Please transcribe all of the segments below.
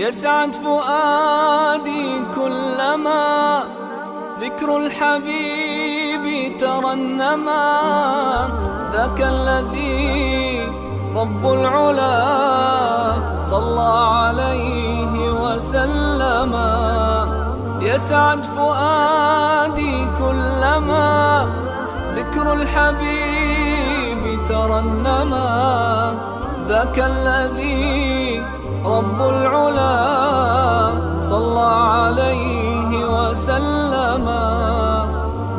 يسعد فؤادي كلما ذكر الحبيب ترنما. ذاك الذي رب العلا صلى عليه وسلم. يسعد فؤادي كلما ذكر الحبيب ترنما. ذاك الذي رب العلا صلى عليه وسلم.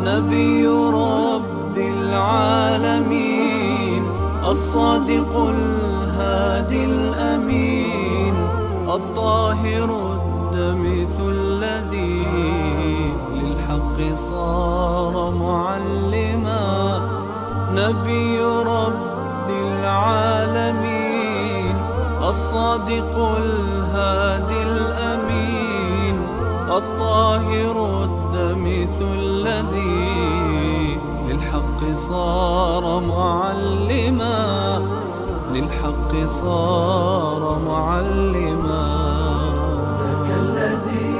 نبي رب العالمين الصادق الهادي الأمين الطاهر الدمث الذي للحق صار معلما. نبي رب العالمين الصادق الهادي الأمين الطاهر الدمث الذي للحق صار معلما. للحق صار معلما. ذاك الذي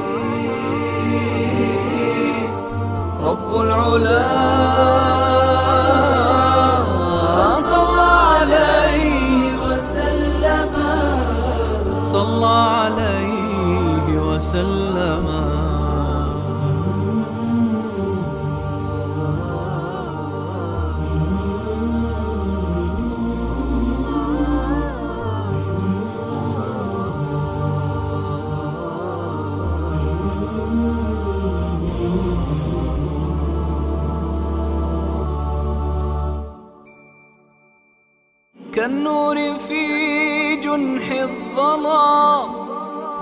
رب العلا صلى عليه وسلم. صلى عليه وسلم. كالنور في جنح الظلام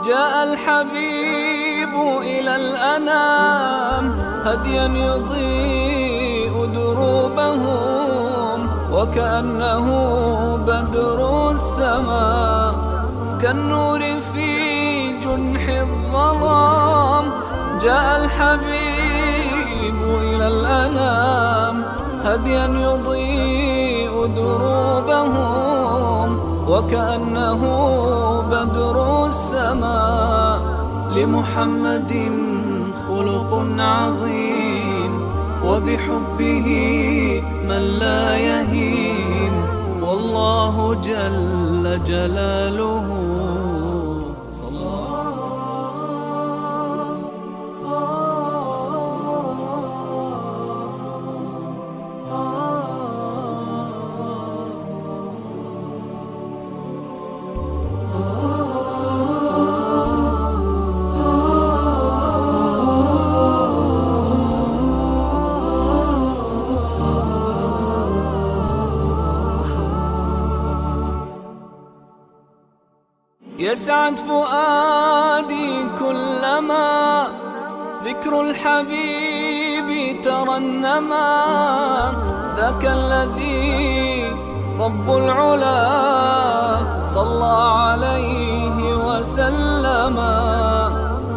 جاء الحبيب إلى الأنام. هديا يضيء دروبهم وكأنه بدر السماء. كالنور في جنح الظلام جاء الحبيب إلى الأنام. هديا يضيء دروبهم وكأنه بدر السماء. لمحمد خلق عظيم وبحبه من لا يهين. والله جل جلاله يسعد فؤادي كلما ذكر الحبيب ترنما. ذاك الذي رب العلا صلى عليه وسلم.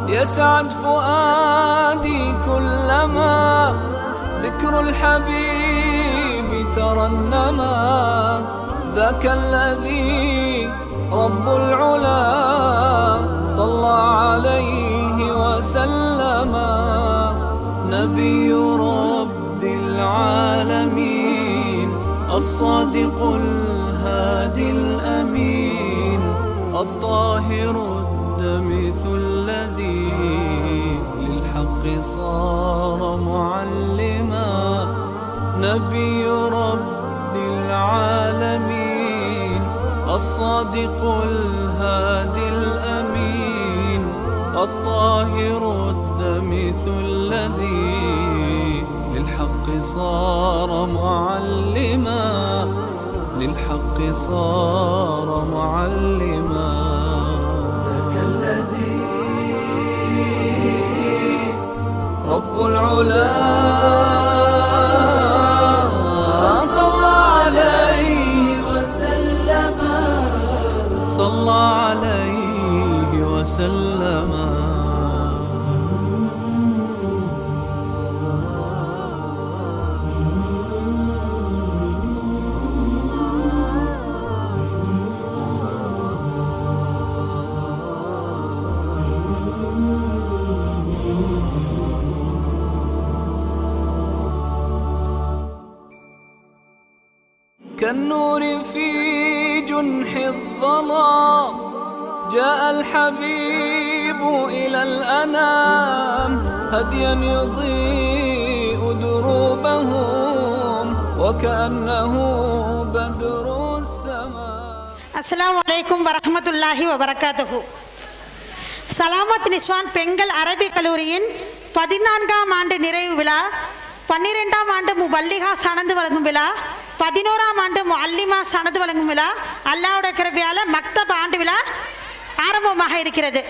يسعد فؤادي كلما ذكر الحبيب ترنما. ذاك الذي رب العلا صلى عليه وسلم. نبي رب العالمين الصادق الهادي الأمين الطاهر الدمث الذي للحق صار معلما. نبي رب العالمين الصادق الهادي الأمين الطاهر الدمث الذي للحق صار معلما. للحق صار معلما. ذاك الذي رب العلا صلى عليه وسلم. صلى عليه وسلم. كالنور في جنح الظلام جاء الحبيب إلى الأنام هديا يضيء دروبهم وكأنه بدر السماء. السلام عليكم ورحمة الله وبركاته. சலாமத் நிஸ்வான் பெண்கள் அரபி கல்லூரியின் 14ஆம் ஆண்டு நிறைவு விழா, 12ஆம் ஆண்டு முபல்லிகா சனது வழங்கும் விழா, 11ஆம் ஆண்டு முஅல்லிமா சனது வழங்கும் விழா, அல்லாஹ்வுடைய கிருபையால மக்தப் ஆண்டு விழா ஆரம்பமாக இருக்கிறது.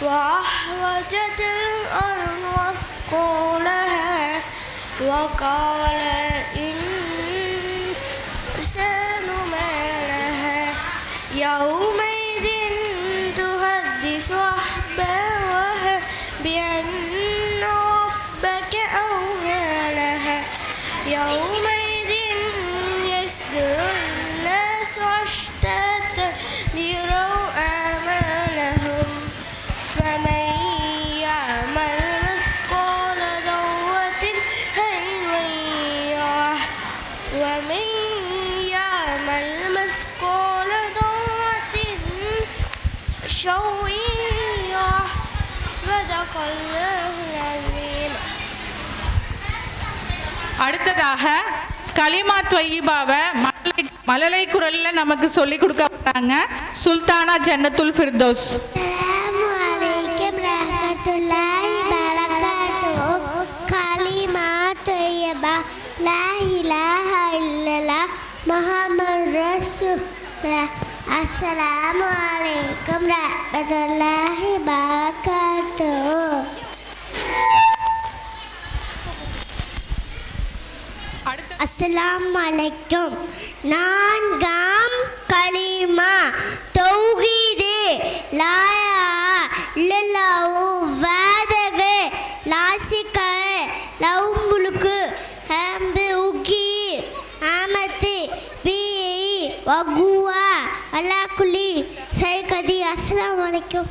وأحرجت الأرض وثقلها وقال الإنسان ما لها يومئذ تحدث أخبارها بأن ربك أوحى لها يومئذ يصدر الناس أشتاتا ليروا أعمالهم فمن يعمل مثقال ذرة خيرا يره ومن يعمل مثقال ذرة شرا يره صدق الله العظيم. அடுத்ததாக கலிமா தொய்யிபாவை மழலை குரல்ல நமக்கு சொல்லி கொடுக்க போறாங்க சுல்தானா ஜன்னத்துல் ஃபிர்தௌஸ். அஸ்ஸலாமு அலைக்கும் ரஹ்மத்துல்லாஹி பரகாத்துஹு. கலிமா தொய்யிபா லா இலாஹா இல்லல்லாஹ் முஹம்மது ரசூலுல்லாஹ். அஸ்ஸலாமு அலைக்கும் ரஹ்மத்துல்லாஹி பரகாத்துஹு. அஸ்ஸலாமு அலைக்கும். நான்காம் கலிமா தௌஹீதே லா இலாஹா வஹ்தஹு லா ஷரீக லஹு முல்கு ஹம்து உகி ஆமதி பி வகுவா அலா குல்லி ஷைகதி. அஸ்ஸலாமு அலைக்கும்.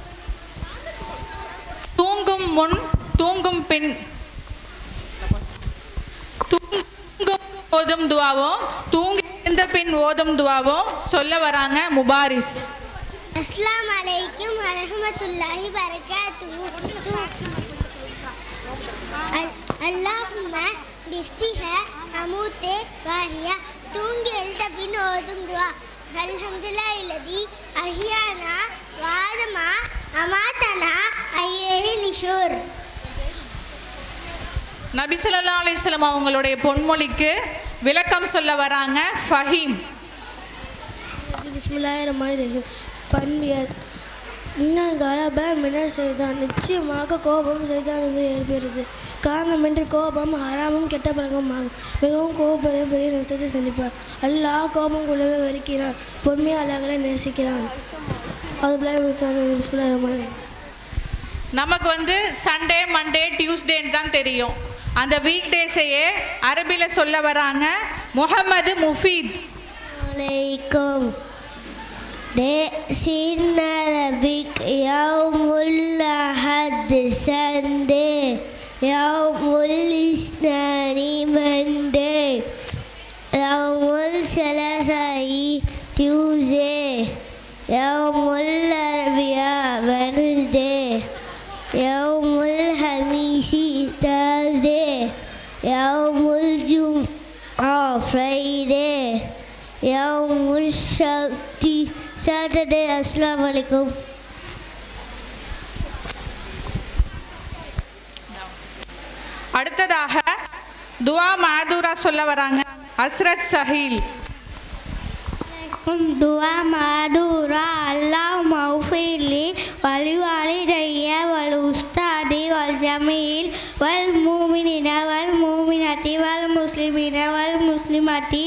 தூங்கும் முன் தூங்கும் பின் ஓதும் துவாவோ தூங்கி எழுந்த பின் ஓதும் துவாவோ சொல்ல வராங்க முபாரிஸ். அஸ்ஸலாமு அலைக்கும் வரஹ்மத்துல்லாஹி பரகாத்துஹு. அல்லாஹும்ம பிஸ்மிஹ அமூதே வஹியா. தூங்கி எழுந்த பின் ஓதும் துவா. அல்ஹம்துலில்லாஹி அல்லதி அஹ்யானா வாதமா அமாதனா ஐயஹி நிஷூர். நபி ஸல்லல்லாஹு அலைஹி வஸல்லம் அவங்களுடைய பொன்மொழிக்கு விளக்கம் சொல்ல வராங்க ஃபஹீம். பிஸ்மில்லாஹிர்ரஹ்மானிர்ரஹீம். பண்பியல் இன்னகலப மின ஷைத்தான். நிச்சயமாக கோபம் ஷைத்தானிலிருந்து ஏற்படுகிறது. காரணமின்றி கோபம் ஹராமும் கெட்ட பழக்கமாகும். மிகவும் கோபப்பட பெரிய நஷ்டத்தை சந்திப்பார். அல்லாஹ் கோபம் கொள்ளவே வெறுக்கிறான், பொறுமையாளர்களை நேசிக்கிறான். பிஸ்மில்லாஹிர்ரஹ்மானிர்ரஹீம். நமக்கு சண்டே மண்டே டியூஸ்டேன்னு தான் தெரியும். அந்த வீக் டேஸையே அரபியில் சொல்ல வராங்க முஹம்மது முஃபீத். அலைக்கும் சின்னரபிக் யௌமுல் அஹத் சண்டே யௌமுல் இஸ்னானி மண்டே யௌமுல் சலசாயி டியூஸ்டே யௌமுல் அரபியா வெனஸ்டே யௌமுல் ஹமீசி தர்ஸ்டே யௌமுல் ஜும்ஆ ஃப்ரைடே யௌமுல் சப்தி சாட்டர்டே. அஸ்ஸலாமு அலைக்கும். அடுத்ததாக துவா மாதூரா சொல்ல வராங்க ஹஸ்ரத் சஹீல். துவா மாதூரா. அல்லாஹ் மௌஃபிலி வலிவாலிதைய வல் உஸ்தாதி வல் ஜமீல் வல் மூமினின வல் மூமினத்தி வல் முஸ்லிமின வல் முஸ்லிமத்தி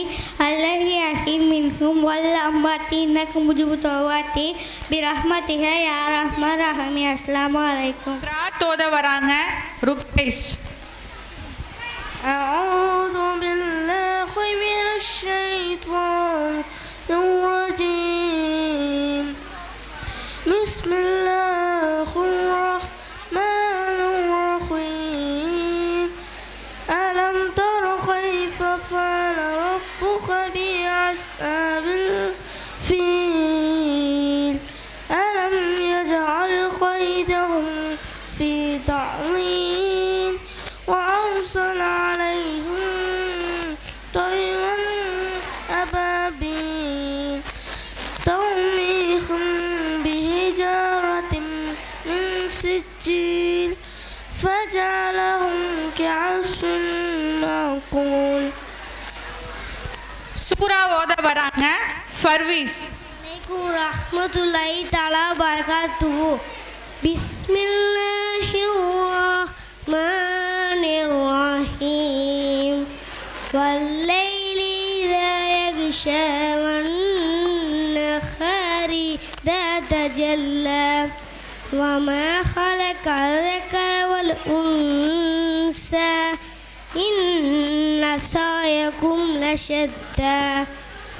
அல்லஹி அஹிம் மின்கும் வல் அம்மத்தி இன்னக்கும் முஜிபு தௌவாத்தி பிரஹ்மதிஹ யா ரஹ்மான் ரஹீம். அஸ்ஸலாமு அலைக்கும். தோத வராங்க ருக்கைஸ். من الشيطان الرجيم بسم الله الرحمن الرحيم ألم تر كيف فعل ربك بأصحاب الفيل ألم يجعل كيدهم في تضليل وأرسل عليهم طيرا أبابيل ترميهم بحجارة من سجيل فجعلهم كعصف مأكول. சூரா ஓத வராங்க ஃபர்வீஸ். அலைக்கும் ரஹ்மத்துல்லாஹி தஆலா பரகாத்துஹு. பிஸ்மில்லாஹிர் ரஹ்மானிர் ரஹீம். வல்லைலி இதா யக்ஷா வன்னஹாரி இதா தஜல்லா வமா خلقல் ذكر والأنثى إن سعيكم لشتى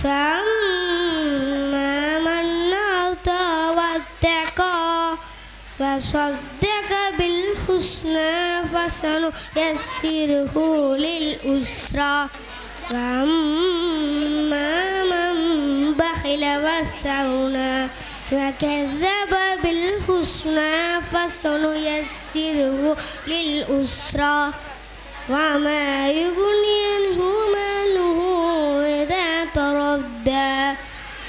فأما من أعطى واتقى وصدق بالحسنى فسنيسره لليسرى وأما من بخل واستغنى وكذب بالحسنى فسنيسره لليسرى وما يغني عنه ماله إذا تردى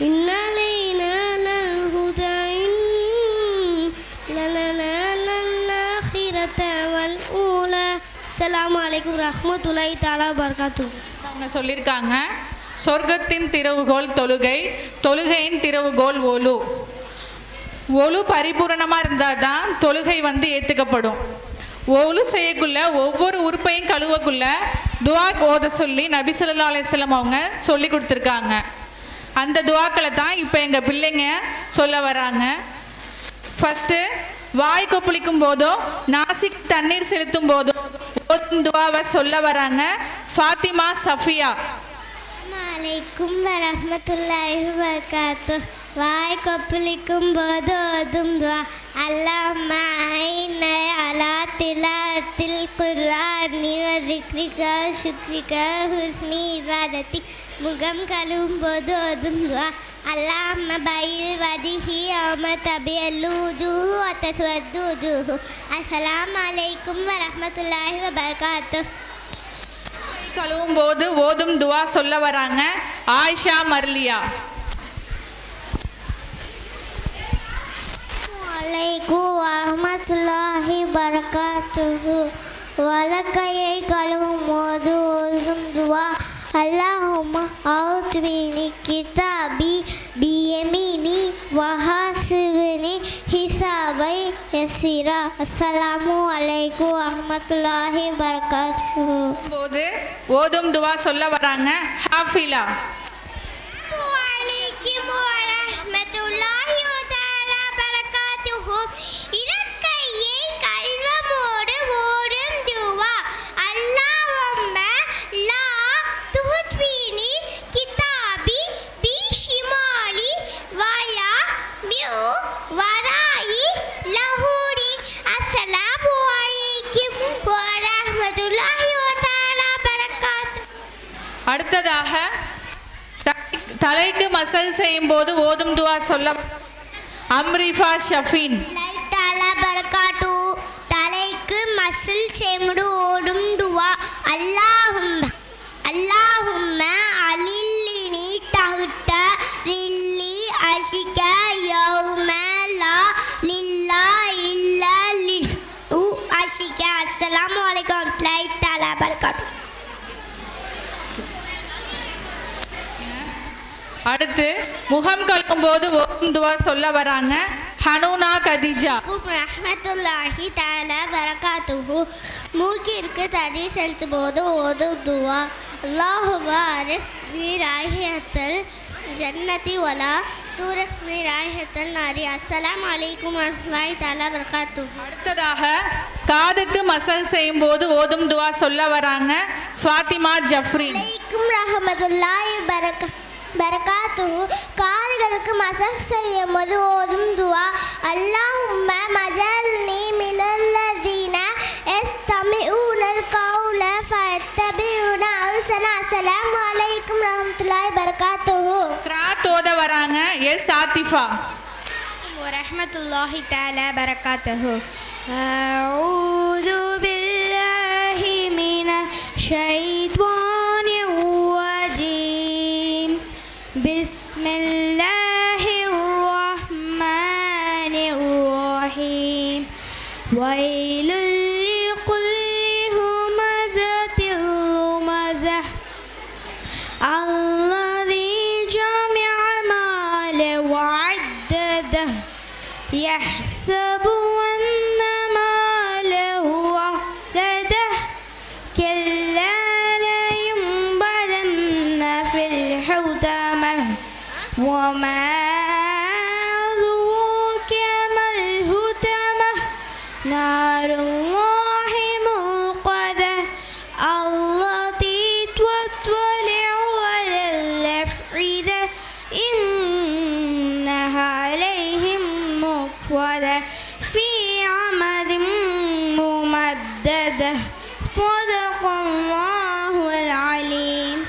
إن علينا للهدى إن لنا للآخرة والأولى. السلام عليكم ورحمة الله تعالى وبركاته. அவங்க சொல்லியிருக்காங்க, சொர்க்கத்தின் திறவுகோல் தொழுகை, தொழுகையின் திறவுகோல் ஒலு. ஒலு பரிபூரணமாக இருந்தால் தான் தொழுகை வந்து ஏற்றுக்கப்படும். ஒலு செய்யக்குள்ள ஒவ்வொரு உறுப்பையும் கழுவக்குள்ள துவா ஓத சொல்லி நபி ஸல்லல்லாஹு அலைஹி வஸல்லம் அவங்க சொல்லி கொடுத்துருக்காங்க. அந்த துவாக்களை தான் இப்போ எங்கள் பிள்ளைங்க சொல்ல வராங்க. ஃபஸ்ட்டு வாய் கொப்பளிக்கும் போதோ நாசிக் தண்ணீர் செலுத்தும் போதோ ஓதும் துவாவை சொல்ல வராங்க ஃபாத்திமா சஃபியா. அலைக்கும் வரஹ்மத்துல்லாஹி வபரகாத்துஹு. வாய் கொப்பளிக்கும் போது ஓதும் துவா اللهم أعنا على تلاوة القرآن وذكرك وشكرك وحسن عبادتك. முகம் கழுவும் போது ஓதும் துவா اللهم بين وجهه يوم تبيض وجوه وتسود وجوه. السلام عليكم ورحمة الله وبركاته. கழுவும் போது ஓதும் துவா சொல்ல வராங்க ஆயிஷா மர்லியா. அலைக்கும் வரஹ்மத்துல்லாஹி பரகாத்துஹு. வலக்கையை கழுவும் போது ஓதும் துவா اللهم أعطني كتابي بيميني وحاسبني حسابا يسيرا. السلام عليكم ورحمة الله وبركاته. போது ஓதும் துவா சொல்ல வராங்க ஹாஃபிலா. وعليكم ورحمة الله تعالى وبركاته. இறக்கையை கல்வமோடு ஓடும் துவா اللهم لا تهتبني كتابي بشمالي ولا من ورائي ظهوري. السلام عليكم ورحمة الله تعالى وبركاته. அடுத்ததாக தலைக்கு மசாஜ் செய்யும் போது ஓதும் துவா சொல்ல அம்ரிஃபா ஷஃபின். தலைக்கு மசில் செய்யும்போது ஓடும் துவா اللهم عللني تحت ظلي عرشك يوم لا لله إلا عرشك. السلام عليكم ورحمة الله تعالى وبركاته. அடுத்து முகம் கழுவும் போது ஓதும் துவா சொல்ல வராங்க ஹனூனா கதீஜா. ரஹ்மத்துல்லாஹி தஆலா பரகாத்துஹு. மூக்கிற்கு தண்ணி செலுத்தும் போது ஓதும் துவா அல்லாஹும்ம அரிஹ்னி ராயிஹத்தல் ஜன்னதி வலா துரிஹ்னி ராயிஹத்தல் நாரி. அஸ்ஸலாமு அலைக்கும் வரஹ்மத்துல்லாஹி தஆலா பரகாத்துஹு. அடுத்ததாக காதுக்கு மசாஜ் செய்யும் போது ஓதும் துவா சொல்ல வராங்க ஃபாத்திமா ஜஃப்ரின். அலைக்கும் ரஹமத்துல்லாஹி பரகாத்துஹு. காதுகளுக்கு மசஹ் செய்யும் போது ஓதும் துவா அல்லாஹும்ம மஜல்னி மினல்லதீன யஸ்தமிஊனல் கௌல ஃபயத்தபிஊன அஹ்ஸனா. அஸ்ஸலாமு அலைக்கும் ரஹமத்துல்லாஹி பரகாத்துஹு. கிராத் ஓத வராங்க எஸ் ஆத்திஃபா. வரஹ்மத்துல்லாஹி தஆலா பரகாத்துஹு. அஊது பில்லாஹி மினஷ் ஷைத்வானிர் ரஜீம். பிஸ்மில்லாஹிர் ரஹ்மானிர் ரஹீம். வயலுல் லிகுல்லி ஹுமஸத்தில் லுமஸஹ் அல்லதீ ஜமிஅ மாலஹு வஅddதஹு يحسب أن ماله أخلده كلا لينبذن في الحطمة وما أدراك ما الحطمة نار الله موقدة التي تطلع على الأفئدة إنها عليهم مؤصدة في عمد ممددة صدق الله العليم.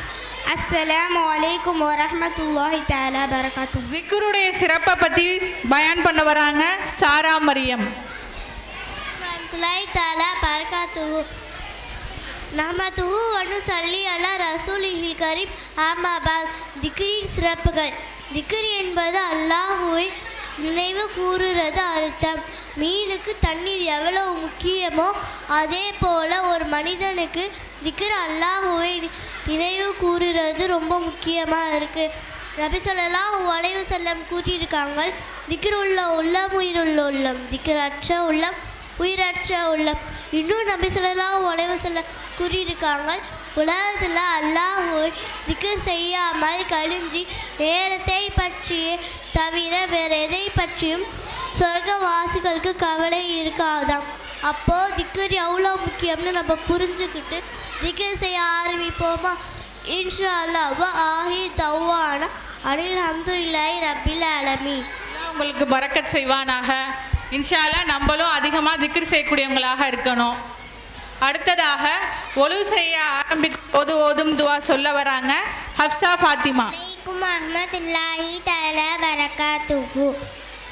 السلام عليكم ورحمة الله تعالى وبركاته. திக்ருடைய சிறப்பை பத்தி பயான் பண்ண வராங்க சாரா மரியம். வரஹ்மத்துல்லாஹி தஆலா பரகாத்துஹு. நஹ்மதுஹு வ நுஸல்லி அலா ரசூலிஹில் கரீம். அம்மா பஅத். திக்ரின் சிறப்புகள். திக்ர் என்பது அல்லாஹ்வை நினைவு கூறுறது அர்த்தம். மீனுக்கு தண்ணீர் எவ்வளவு முக்கியமோ அதே போல் ஒரு மனிதனுக்கு திக்ர் அல்லாஹ்வை நினைவு கூறுறது ரொம்ப முக்கியமாக இருக்குது. நபி ஸல்லல்லாஹு அலைஹி வஸல்லம் கூறியிருக்காங்க, திக்ர் உள்ள உள்ளம் உயிருள்ள உள்ளம், திக்ர் அற்ற உள்ளம் உயிரற்ற உள்ளம். இன்னும் நபி ஸல்லல்லாஹு அலைஹி வஸல்லம் கூறியிருக்காங்க, உலகத்தில் அல்லாஹ்வை திக்ர் செய்யாமல் கழிஞ்சி நேரத்தை பற்றியே தவிர வேறு எதை பற்றியும் சொர்க்கவாசிகளுக்கு கவலை இருக்காதாம். அப்போது திக்ர் எவ்வளோ முக்கியம்னு நம்ம புரிஞ்சுக்கிட்டு திக்ர் செய்ய ஆரம்பிப்போமா? இன்ஷா அல்லாஹ். ஆஹி தவ்வானா அனில் ஹம்துலில்லாஹி ரப்பில் ஆலமீன். உங்களுக்கு பரக்கத் செய்வானாக. இன்ஷா அல்லாஹ் நம்மளும் அதிகமாக திக்ர் செய்யக்கூடியவங்களாக இருக்கணும். அடுத்ததாக ஒலு செய்ய ஆரம்பிக்கும் போது ஓதும் துவா சொல்ல வராங்க ஹப்சா ஃபாத்திமா. அலைக்கும் ரஹ்மத்துல்லாஹி தஆலா பரகாத்துஹு.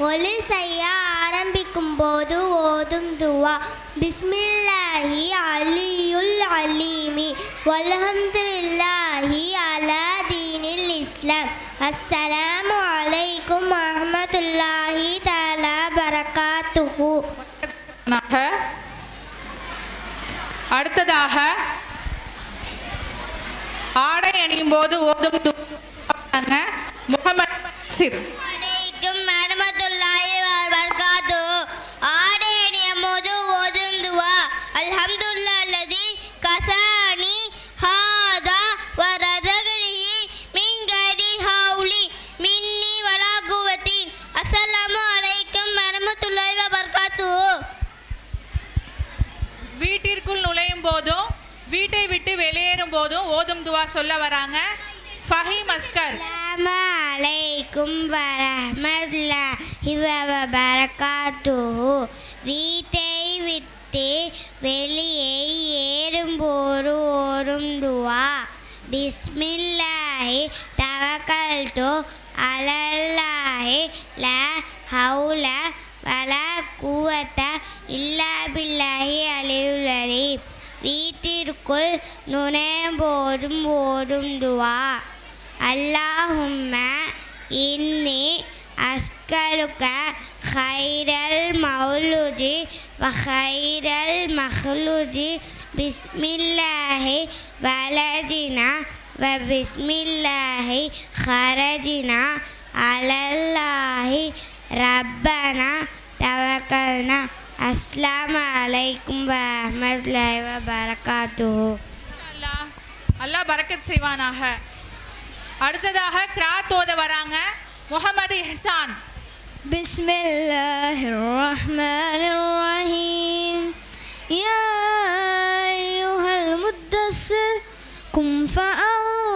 ஒலு செய்ய ஆரம்பிக்கும் போது ஓதும் துவா பிஸ்மில்லாஹி அலியுல் அலீமி வல்ஹம்துலில்லாஹி அலா தீனில் இஸ்லாம். அஸ்ஸலாமு அலைக்கும் ரஹ்மத்துல்லாஹி தஆலா பரகாத்துஹு. அடுத்ததாக ஆடை அணியும் போது ஓதும் துவா முகமது சிர். அலைக்கும் ரஹ்மத்துல்லாஹி வபரகாத்துஹு. ஆடை அணியும் போது ஓதும் துவா அல்ஹம்துலில்லாஹி அல்லதி கஸானி ஹாதா வ ரஸகனிஹி மின் கரி ஹவுலி மின்னி வலா குவத்தி. அஸ்ஸலாமு அலைக்கும் ரஹ்மத்துல்லாஹி வபரகாத்துஹு. வீட்டிற்குள் நுழையும் போதும் வீட்டை விட்டு வெளியேறும் போதும் ஓதும் துவா சொல்ல வராங்க ஃபஹீம் அஸ்கர். அஸ்ஸலாமு அலைக்கும் வரஹ்மத்துல்லாஹி வபரகாத்துஹு. வீட்டை விட்டு வெளியே ஏறும்போது ஓதும் துவா பிஸ்மில்லாஹி தவக்கல்து அலல்லாஹி லா ஹவுல வலா குவத்த இல்லா பில்லாஹி அலியுல் அலீம். வீட்டிற்குள் நுழையும் போதும் ஓதும் துவா அல்லாஹும்ம இன்னி அஸ்கலுக்க ஹைரல் மௌலுதி வ ஹைரல் மஹ்லுதி பிஸ்மில்லாஹி வலதினா வ பிஸ்மில்லாஹி ஹரஜினா அலல்லாஹி ரப்பனா தவக்கல்னா. அஸ்ஸலாமு அலைக்கும் வரஹ்மத்துல்லாஹி வபரகாத்துஹு. அல்லாஹ் பரக்கத் செய்வானாக. அடுத்ததாக கிராத் ஓத வராங்க முகமது இஹ்சான். பிஸ்மில்லாஹிர் ரஹ்மானிர் ரஹீம். யா அய்யுஹல் முத்தஸ்ஸிர் கும் ஃபஅன்திர்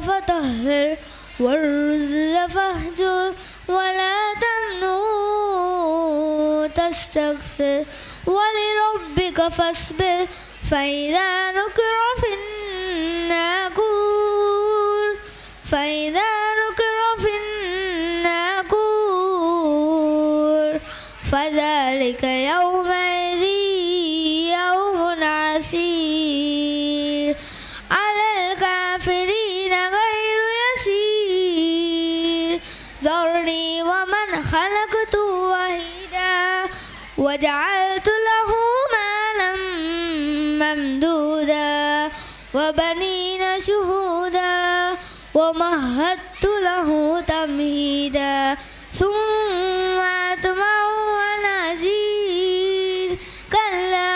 فطهر والرجز فاهجر ولا تمنن تستكثر ولربك فاصبر فإذا نكر في الناقور فذلك يومئذ يوم عسير على الكافرين غير يسير ذرني ومن خلقت وحيدا وجعلت له مالا ممدودا وبنين شهودا ومهدت له تمهيدا ثم أطمع أن أزيد كلا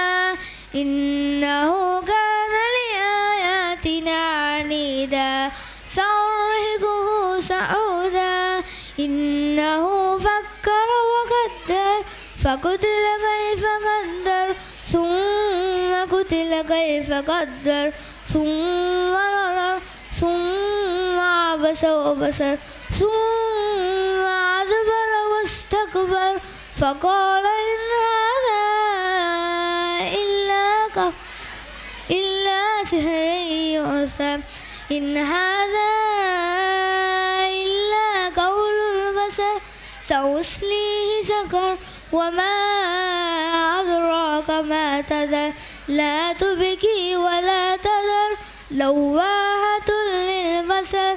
إنه كان لآياتنا عنيدا سأرهقه صعودا إنه فكر وقدر فقتل كيف قدر ثم قتل كيف قدر ثم نظر ثم عبس وبصر ثم أدبر واستكبر فقال إن هذا إلا سحر يؤثر إن هذا إلا قول البشر سأصليه سقر وما أدراك ما تذر لا تبكي ولا تذر لواحة للبصر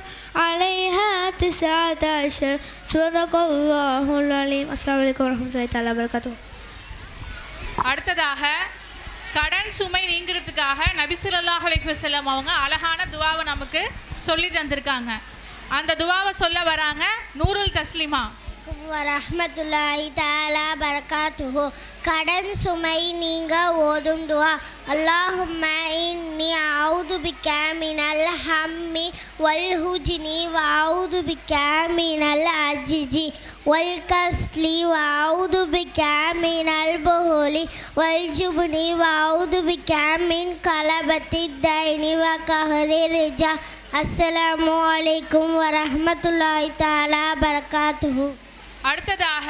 عليها 19 صدق الله العليم. السلام عليكم ورحمة الله تعالى وبركاته. அடுத்ததாக கடன் சுமை நீங்கிறதுக்காக நபி ஸல்லல்லாஹு அலைஹி வஸல்லம் அவங்க அழகான துவாவை நமக்கு சொல்லி தந்திருக்காங்க. அந்த துவாவை சொல்ல வராங்க நூருல் தஸ்லிமா. வரஹ்மத்துல்லாஹி தஆலா பரகாத்துஹு. கடன் சுமை நீங்க ஓதும் துவா. அல்லாஹும்ம இன்னி அஊது பிக்க மினல் ஹம்மி வல் ஹுஜ்னி வ அஊது பிக்க மினல் அஜ்ஜி வல் கஸ்லி வ அஊது பிக்க மினல் புஹுலி வல் ஜுப்னி வ அஊது பிக்க மின் கலபத்தி தைனி வ கஹரி ரிஜா. அஸ்ஸலாமு அலைக்கும் வரஹ்மத்துல்லாஹி தஆலா பரகாத்துஹு. அடுத்ததாக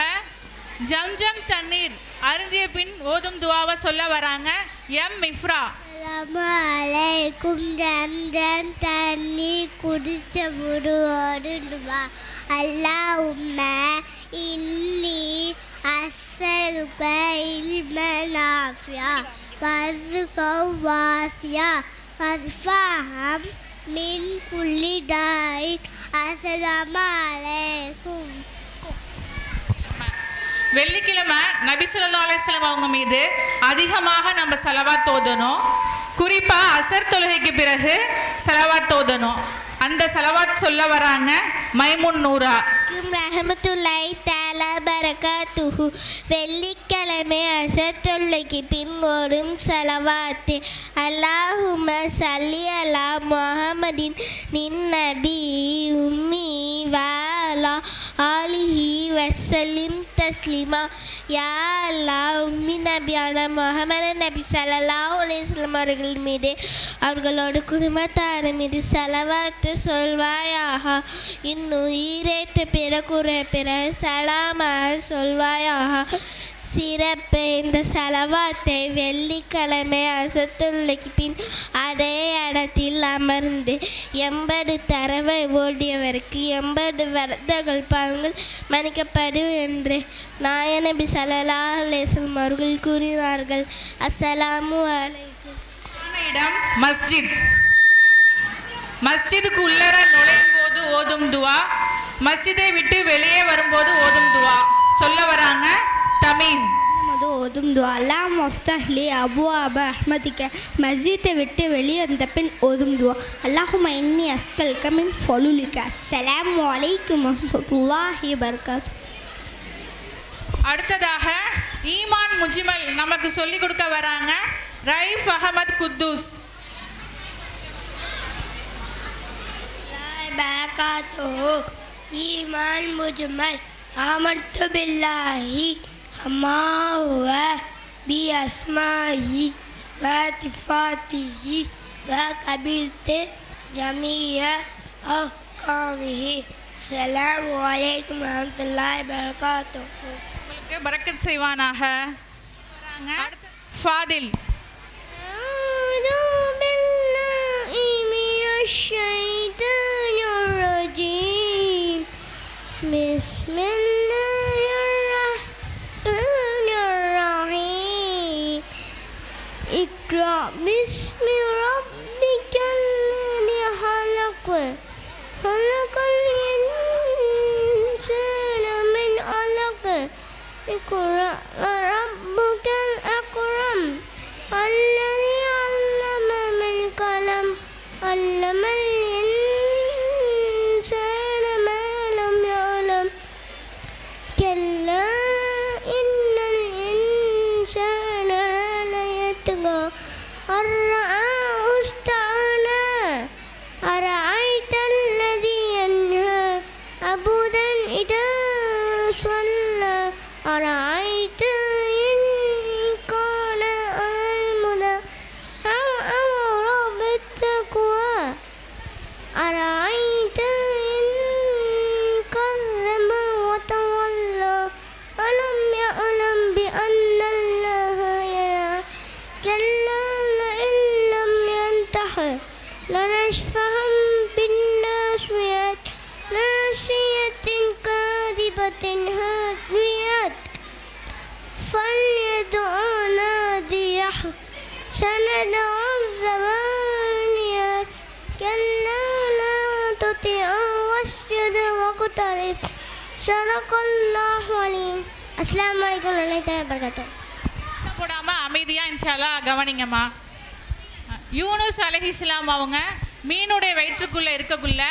ஜம்ஜம் தண்ணீர் அருந்திய பின் ஓதும் துவாவை சொல்ல வராங்க எம் மிஃப்ரா. அஸ்ஸலாமு அலைக்கும். ஜம்ஜம் தண்ணீர் குடிச்ச முடுவோடு துவா. அல்லாஹும்ம இன்னி அஸ்ஸலுக இல்மன் நாஃபியா வர்ஸுகன் வாசியா வஃபஹம் மின் குல்லி தாயின். அஸ்ஸலாமு அலைக்கும். வெள்ளிக்கிழமை நபி ஸல்லல்லாஹு அலைஹி வஸல்லம் அவங்க மீது அதிகமாக நம்ம ஸலவாத் ஓதணும். குறிப்பாக அசர் தொழுகைக்கு பிறகு ஸலவாத் ஓதணும். அந்த ஸலவாத் சொல்ல வராங்க மைமுன் நூரா. ரஹ்மத்துல்லாஹி தஆலா பரகாத்துஹு. வெள்ளிக்கிழமை அசர் தொழுகைக்கு பின் ஓதும் ஸலவாத். அல்லாஹும்ம ஸல்லி அலா முஹம்மதின் நின் நபி உம்மி வஅலா ஆலிஹி வஸல்லிம் தஸ்லீமா. யா அல்லாஹ் உம்மி நபியான முஹம்மது நபி ஸல்லல்லாஹு அலைஹி வஸல்லம் அவர்கள் மீது அவர்களோட குடும்பத்தார் மீது ஸலவாத் சொல்வாயாக. இன்னும் ஈரேத்த பிற சலாமாக சொல்வாயாக. சிறப்பு இந்த ஸலவாத்தை வெள்ளிக்கிழமை அசத்துள்ளைக்கு பின் அதே இடத்தில் அமர்ந்து 80 தடவை ஓடியவருக்கு 80 வருடங்கள் பாவங்கள் மன்னிக்கப்படும் என்று நாயநபி ஸல்லல்லாஹு அலைஹி வஸல்லம் அவர்கள் கூறினார்கள். அஸ்ஸலாமு அலைக்கும். இடம் மஸ்ஜித். மஸ்ஜிதுக்கு உள்ளர நுழையும் போது ஓதும் துவா, மஸ்ஜிதை விட்டு வெளியே வரும்போது ஓதும் துவா சொல்ல வராங்க தமீஸ். ஓதும் துவா. அல்லாஹ் மஃப்தஹ்லி அபுவாப ரஹ்மதிக. மஸ்ஜிதை விட்டு வெளியே வந்த பின் ஓதும் துவா. அல்லாஹும்ம இன்னி அஸ்கல்க மின் ஃபலுலிக. அஸ்ஸலாமு அலைக்கும் வரஹ்மத்துல்லாஹி வபரகாத்துஹு. அடுத்ததாக ஈமான் முஜ்மல் நமக்கு சொல்லி கொடுக்க வராங்க ரைஃப் அஹமத் குத்தூஸ். பரகாத்துஹு. ஈமான் முஜ்மல். ஆமன்து பில்லாஹி அம்மா ஹுவ பி அஸ்மாஹி வ சிஃபாத்திஹி வ கபில்து ஜமீஅ أحكامه. السلام عليكم ورحمة الله وبركاته. உங்களுக்கு பரக்கத் செய்வானாக. ஃபாதில். أعوذ بالله من الشيطان الرجيم. بسم الله الرحمن الرحيم. اقرأ باسم ربك الذي خلق. خلق الإنسان من علق. اقرأ وربك الأكرم الذي علم بالقلم علم الإنسان ما لم يعلم. كلا إن الإنسان ليطغى أن رآه استغنى. أرأيت الذي ينهى عبدا إذا صلى. أرأيت إن كان على الهدى أو أمر بالتقوى. أرأيت إن كذب وتولى. ألم يعلم بأن الله يرى. كلا لئن لم ينته لنسفعا بالناصية ناصية كاذبة هادية فليدع ناديه سندع الزبانية. كلا لا تطعه واسجد واقترب. صدق الله العظيم. السلام عليكم ورحمة الله وبركاته. போடாம அமைதியா இன்ஷால்லா கவனிங்கம்மா. யூனுஸ் அலைஹிஸ்ஸலாம் அவங்க மீனுடைய வயிற்றுக்குள்ள இருக்கக்குள்ள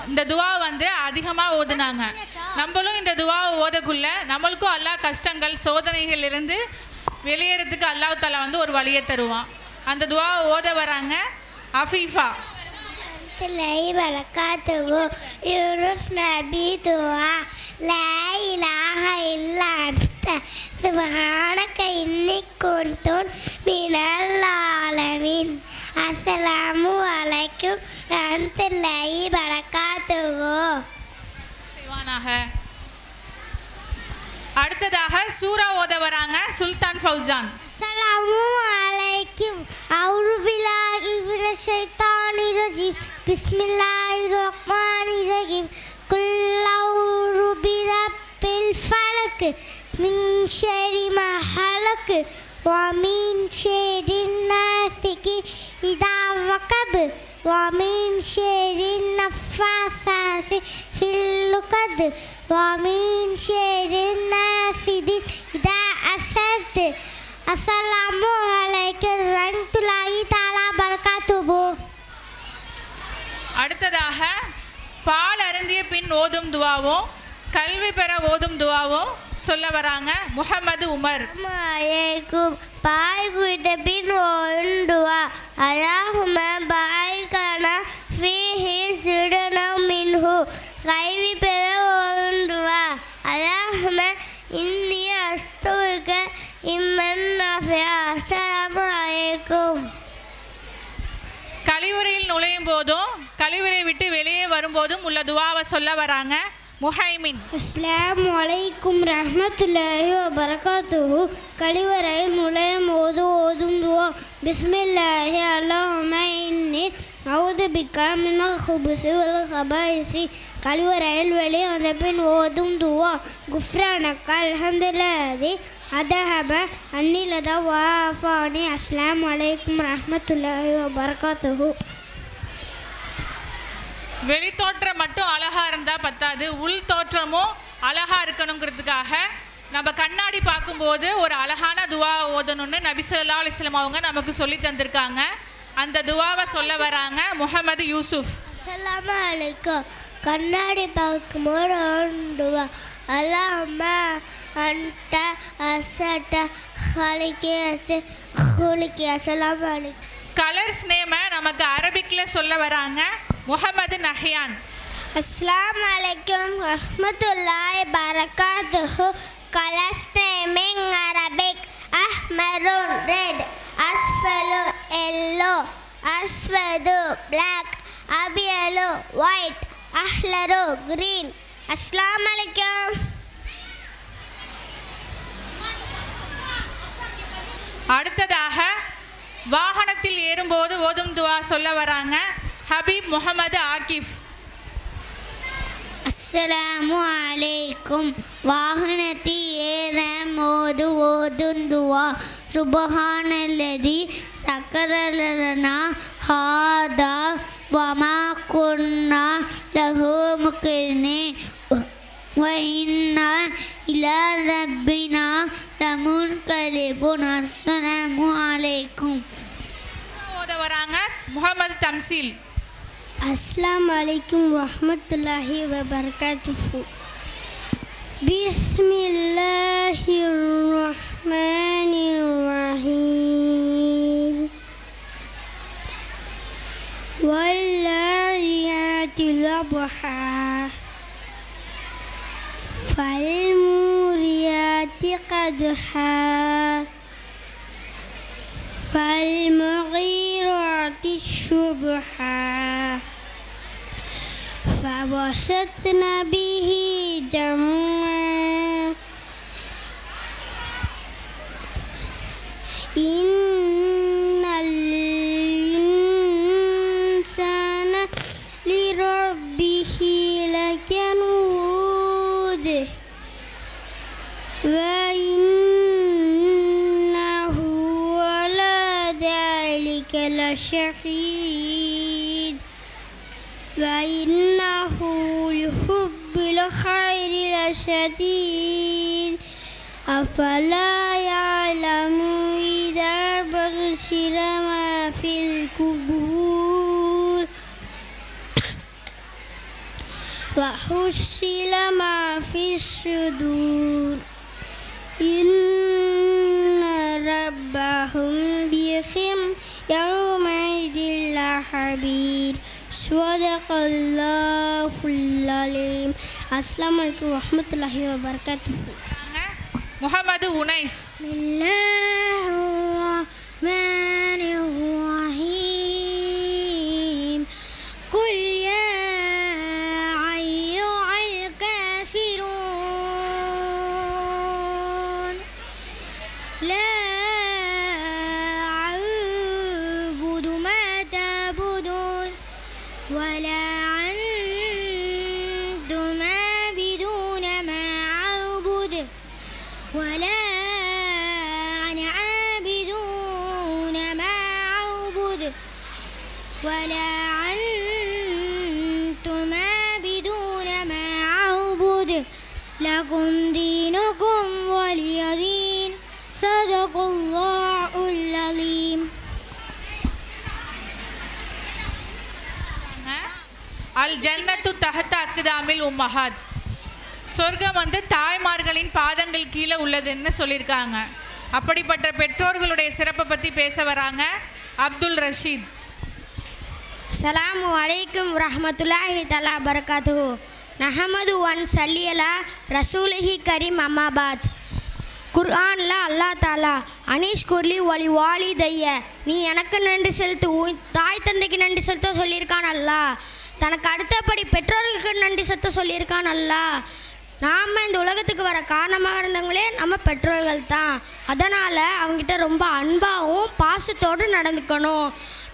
இந்த துவா வந்து அதிகமாக ஓதுனாங்க. நம்மளும் இந்த துவாவை ஓதக்குள்ள நம்மளுக்கும் அல்லாஹ் கஷ்டங்கள் சோதனைகள் இருந்து வெளியேறதுக்கு அல்லாஹ் தாலா வந்து ஒரு வழியை தருவான். அந்த துவாவை ஓத வராங்க அஃபீஃபா. யூனுஸ் நபி துவா. லா இலாஹ இல்லா அன்த சுப்ஹானக இன்னி குன்து மினல் ஆலமீன். அஸ்ஸலாமு அலைக்கும் வரஹ்மத்துல்லாஹி வபரகாத்துஹு. அடுத்ததாக சூரா ஓத வராங்க சுல்தான் ஃபௌசான். அஸ்ஸலாமு அலைக்கும். அஊது பில்லாஹி மினஷ் ஷைத்தானிர் ரஜீம். பிஸ்மில்லாஹிர் ரஹ்மானிர் ரஹீம். குல் அஊது பிரப்பில் ஃபலக் மின் ஷர்ரி மா ஹலக் வ மின் ஷர்ரின் நாஸிகி இதா வகப் வ மின் ஷர்ரின் நஃபாஸாத்தி ஃபில் உகத் வ மின் ஷர்ரின் நாஸிதின் இதா ஹஸத். அஸ்ஸலாமு அலைக்கும் வரஹ்மத்துல்லாஹி தஆலா வபரகாத்துஹு. அடுத்ததாக பால் அருந்திய பின் ஓதும் துவாவும் கல்வி பெற ஓதும் துவாவும் சொல்ல வராங்க முஹம்மது உமர். அலைக்கும். பால் குடித்த பின் ஓதும் துவா. அல்லாஹும்ம பாரிக்லனா ஃபீஹி ஸிடனா மின்ஹு. கல்வி பெற ஓதும் துவா. அல்லாஹும்ம இன்னி அஸ்தகுஃபிருக இம்மன் நஃபியா. அஸ்ஸலாமு அலைக்கும். கழிவுறையில் நுழையும் போதும் கழிவுறை விட்டு வெளியே வரும்போதும் உள்ள துவாவை சொல்ல வராங்க முஹைமின். அஸ்ஸலாமு அலைக்கும் ரஹ்மத்துல்லாஹி வபரகாத்துஹு. கழிவறையில் நுழையும் போது ஓதும் துவா. பிஸ்மில்லாஹி அல்லாஹும்ம இன்னி அஊது பிக்க மினல் குபுஸி வல் கபாயிஸி. கழிவறையில் வெளியே வந்த பின் ஓதும் துவா. குஃப்ரானக அல்ஹம்துலில்லாஹி அதஹப அன்னிலதா வாஃபானி. அஸ்ஸலாமு அலைக்கும் ரஹ்மத்துல்லாஹி வபரகாத்துஹு. வெளி தோற்றம் மட்டும் அழகா இருந்தா பத்தாது, உள் தோற்றமும் அழகா இருக்கணுங்கிறதுக்காக நம்ம கண்ணாடி பார்க்கும்போது ஒரு அழகான துவா ஓதணும்னு நபி ஸல்லல்லாஹு அலைஹி வஸல்லம் அவங்க நமக்கு சொல்லி தந்திருக்காங்க. அந்த துவாவை சொல்ல வராங்க முஹம்மது யூசுப். அஸ்ஸலாமு அலைக்கும். கண்ணாடி பார்க்கும்போது துவா. அல்லாஹும்ம அன்ட அஸத ஹலிகி. அஸ்ஸலாமு அலைக்கும். கலர்ஸ் நேமை நமக்கு அரபிக்கில் சொல்ல வராங்க முஹம்மது நஹ்யான். அஸ்ஸலாமு அலைக்கும் ரஹ்மத்துல்லாஹி பரகாத்துஹு. Colours name in Arabic ahmarun red, asfalu yellow, aswadu black, அபியலோ ஒயிட் அஹ்லரோ கிரீன். அஸ்ஸலாமு அலைக்கும். அடுத்ததாக வாகனத்தில் ஏறும்போது ஓதும் துவா சொல்ல வராங்க ஹபீப் முகமது ஆகிஃப். அஸ்ஸலாமு அலைக்கும். வாகனத்தில் ஏறும்போது ஓதும் துவா சுப்ஹானல்லதி சக்கரலனா ஹாதா வமா குன்னா லஹு முக்ரினீன் وإنا إلى ربنا لمنقلبون. السلام عليكم. ஓத வராங்க முகமது தம்சீல். அஸ்ஸலாமு அலைக்கும் வரஹ்மத்துல்லாஹி வபரகாத்துஹு. பிஸ்மில்லாஹிர் ரஹ்மானிர் ரஹீம். வல்லாதியாத்தி லபஹா فالموريات قدحا فالمغيرات الشبحا فوسطن به جمعا إن الإنسان لربه لكنود وإنه على ذلك لشهيد وإنه لحب الخير لشديد أفلا يعلم إذا بشر ما في القبور وحصل ما في الصدور إن ربهم بهم يومئذ لخبير. صدق الله العليم. السلام عليكم ورحمة الله وبركاته. முகமது உனைஸ். பிஸ்மில்லாஹிர்ரஹ்மானிர்ரஹீம். குல் யா அய்யுஹல் காஃபிரூன் லா அஅ்புது மா தஅ்புதூன் வலா அன்தும் ஆபிதூன மா அஅ்புது ولا أنا عابد ما أعبد ولا أنتم عابدون ما أعبد لكم دينكم ولي دين. صدق الله العظيم. அல் ஜன்னத்து தஹ்த அக்தாமில் உம்மஹாத். சொர்க்கம் வந்து தாய்மார்களின் பாதங்கள் கீழே உள்ளதுன்னு சொல்லியிருக்காங்க. அப்படிப்பட்ட பெற்றோர்களுடைய சிறப்பை பற்றி பேச வராங்க அப்துல் ரஷீத். அஸ்ஸலாமு அலைக்கும் வரஹ்மத்துல்லாஹி தஆலா பரகாத்துஹு. நஹமது வன் சல்லியலா ரசூலிஹி கரீம் அம்மாபாத். குர்ஆனில் அல்லாஹ் தாலா அனீஷ் குர்லி ஒலி வாலி தைய நீ எனக்கு நன்றி செலுத்து, தாய் தந்தைக்கு நன்றி செலுத்த சொல்லியிருக்கான் அல்லாஹ். தனக்கு அடுத்தபடி பெற்றோர்களுக்கு நன்றி செலுத்த சொல்லியிருக்கான் அல்லாஹ். நாம் இந்த உலகத்துக்கு வர காரணமாக இருந்தவங்களே நம்ம பெற்றோர்கள் தான். அதனால் அவங்ககிட்ட ரொம்ப அன்பாகவும் பாசத்தோடு நடந்துக்கணும்.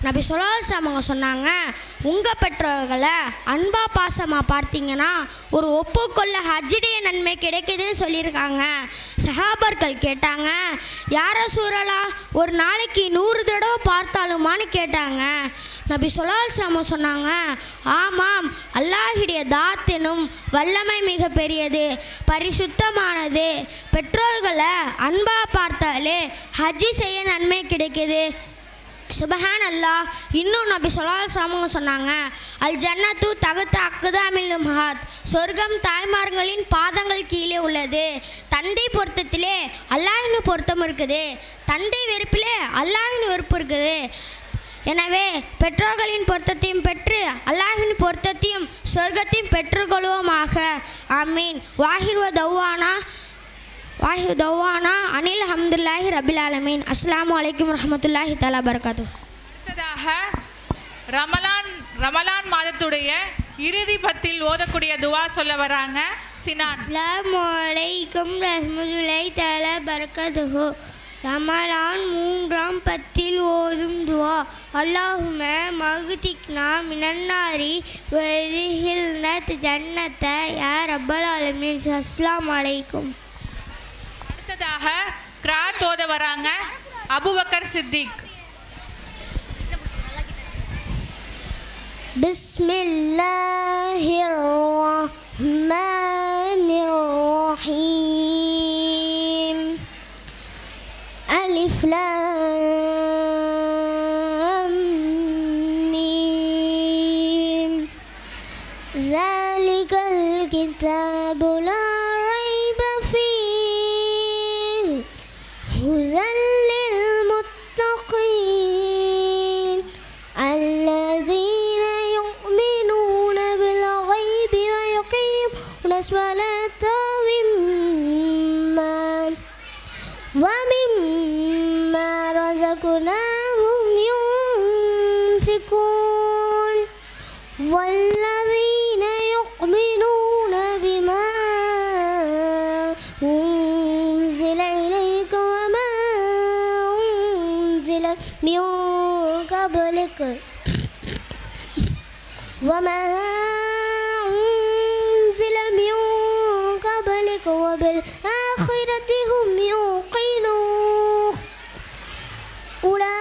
நபி ஸல்லல்லாஹு அலைஹி வஸல்லம் அவங்க சொன்னாங்க, உங்கள் பெற்றோர்களை அன்பாக பாசமாக பார்த்தீங்கன்னா ஒரு ஒப்புக்கொள்ள ஹஜ்ஜுடைய நன்மை கிடைக்குதுன்னு சொல்லியிருக்காங்க. சஹாபர்கள் கேட்டாங்க, யார சூழலா ஒரு நாளைக்கு 100 தடவை பார்த்தாலுமான்னு கேட்டாங்க. நபி ஸல்லல்லாஹு அலைஹி வஸல்லம் சொன்னாங்க, ஆமாம், அல்லாஹ்வுடைய தாத்தினும் வல்லமை மிக பெரியது, பரிசுத்தமானது. பெற்றோர்களை அன்பாக பார்த்தாலே ஹஜ்ஜி செய்ய நன்மை கிடைக்குது. சுபஹான் அல்லாஹ். இன்னும் நபி ஸல்லல்லாஹு அலைஹி வஸல்லம் சொன்னாங்க, அல் ஜன்னத்து தஹ்த அக்தாமில் உம்மஹாத். சொர்க்கம் தாய்மார்களின் பாதங்கள் கீழே உள்ளது. தந்தை பொருத்தத்திலே அல்லாஹ்வின் பொருத்தம் இருக்குது, தந்தை வெறுப்பிலே அல்லாஹ்வின் வெறுப்பு இருக்குது. எனவே பெற்றோர்களின் பொருத்தத்தையும் பெற்று அல்லாஹ்வின் பொருத்தத்தையும் சொர்க்கத்தையும் பெற்றுக்கொள்வோமாக. ஆமீன். வாஹிரு தௌவானா அனில் அல்ஹம்துலில்லாஹி ரபில் ஆலமீன். அஸ்ஸலாமு அலைக்கும் வரஹ்மத்துல்லாஹி தஆலா பரகாத்துஹு. அடுத்ததாக ரமலான் ரமலான் மாதத்துடைய இறுதி பத்தில் ஓதக்கூடிய துவா சொல்ல வராங்க சினான். அஸ்ஸலாமு அலைக்கும் ரஹ்மத்துல்லாஹி தஆலா பரக்காத்துஹு. ரமலான் 3ஆம் பத்தில் ஓதும் துவா. அல்லாஹும்ம மக்திக்னா மினன்னாரி வதிஹில்னத் ஜன்னத யா ரப்பல் ஆலமீன். அஸ்ஸலாமு அலைக்கும். அடுத்ததாக கிராத் ஓத வராங்க அபூபக்கர் சித்திக். பிஸ்மில்லாஹிர் ரஹ்மானிர் ரஹீம். அலிஃப் லாம் மீம். ஸாலிகல் கிதாபு லா ரைப ஃபீஹி ஹுதல் للمتقين الذين يؤمنون بالغيب ويقيمون الصلاة ومما رزقناهم ينفقون والذين يؤمنون بما أنزل إليك وما أنزل من قبلك وبالآخرة هم يوقنون أولئك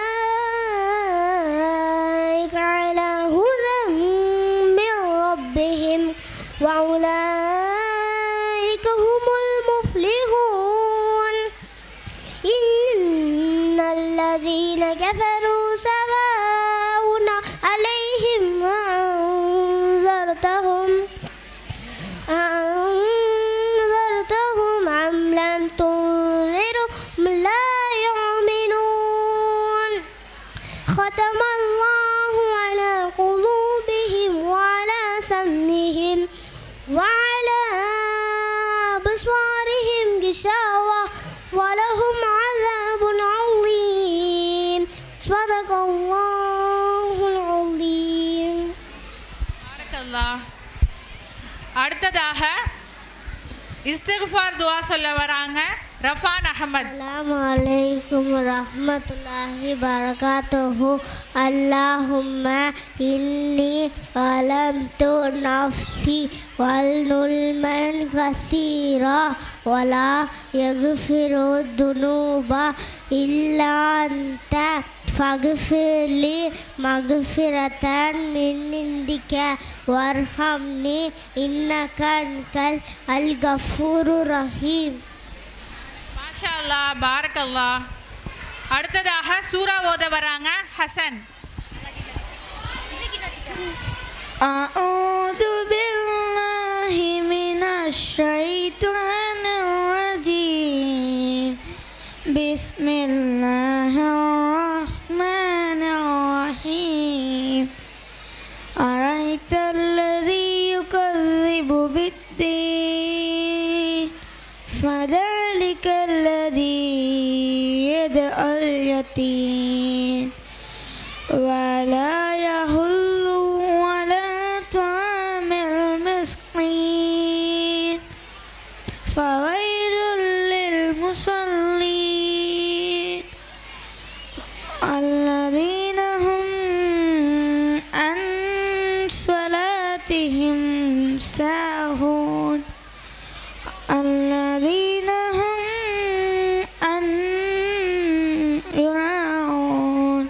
على هدى من ربهم وأولئك هم المفلحون. إن الذين كفروا سواء عليهم أنذرتهم أم لم تنذرهم لا يؤمنون. ختم الله على قلوبهم وعلى سمعهم وعلى أبصارهم غشاوة ولهم عذاب عظيم. صدق الله العظيم. பாரக்கல்லாஹ். அடுத்ததாக இஸ்திக்ஃபார் துவா சொல்ல வராங்க ரஃபான் அஹமத். அஸ்ஸலாமு அலைக்கும் வரஹ்மத்துல்லாஹி பரகாத்துஹு. அல்லாஹும்ம இன்னி வலம்து நஃப்ஸி வல்னுல்மன் கஸீரா வலா யக்ஃபிரு துனூபா இல்லா அன்த ஃபக்ஃபிர்லி மக்ஃபிரத்தன் மின் இந்திக வர்ஹம்னி இன்னக அன்தல் அல் கஃபூருர் ரஹீம். மாஷா அல்லாஹ், பாரக்கல்லாஹ். அடுத்ததாக சூரா ஓத வராங்க ஹசன். அஊது பில்லாஹி மினஷ் ஷைத்தானிர் ரஜீம். பிஸ்மில்லாஹிர் ரஹ்மானிர் ரஹீம். அரஐத்தல்லதீ யுகذிபு பித்தீன் فذلك الذي يدعو اليتيم ولا يحض على طعام المسكين فويل للمصلين الذين هم عن صلاتهم ساهون الذين هم أن يراعون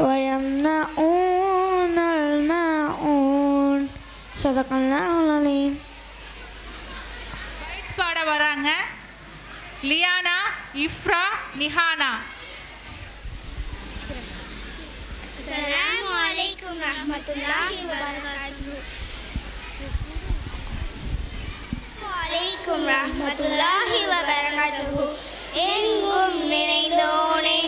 ويمنعون الماعون. صدق الله العظيم. பாட வராங்க லியானா, இஃப்ரா, நிஹானா. அஸ்ஸலாமு அலைக்கும் ரஹ்மத்துல்லாஹி வபரகாத்துஹு. அலைக்கும் ரஹ்மத்துல்லாஹி வபரகாத்துஹு. எங்கும் நிறைந்தோனே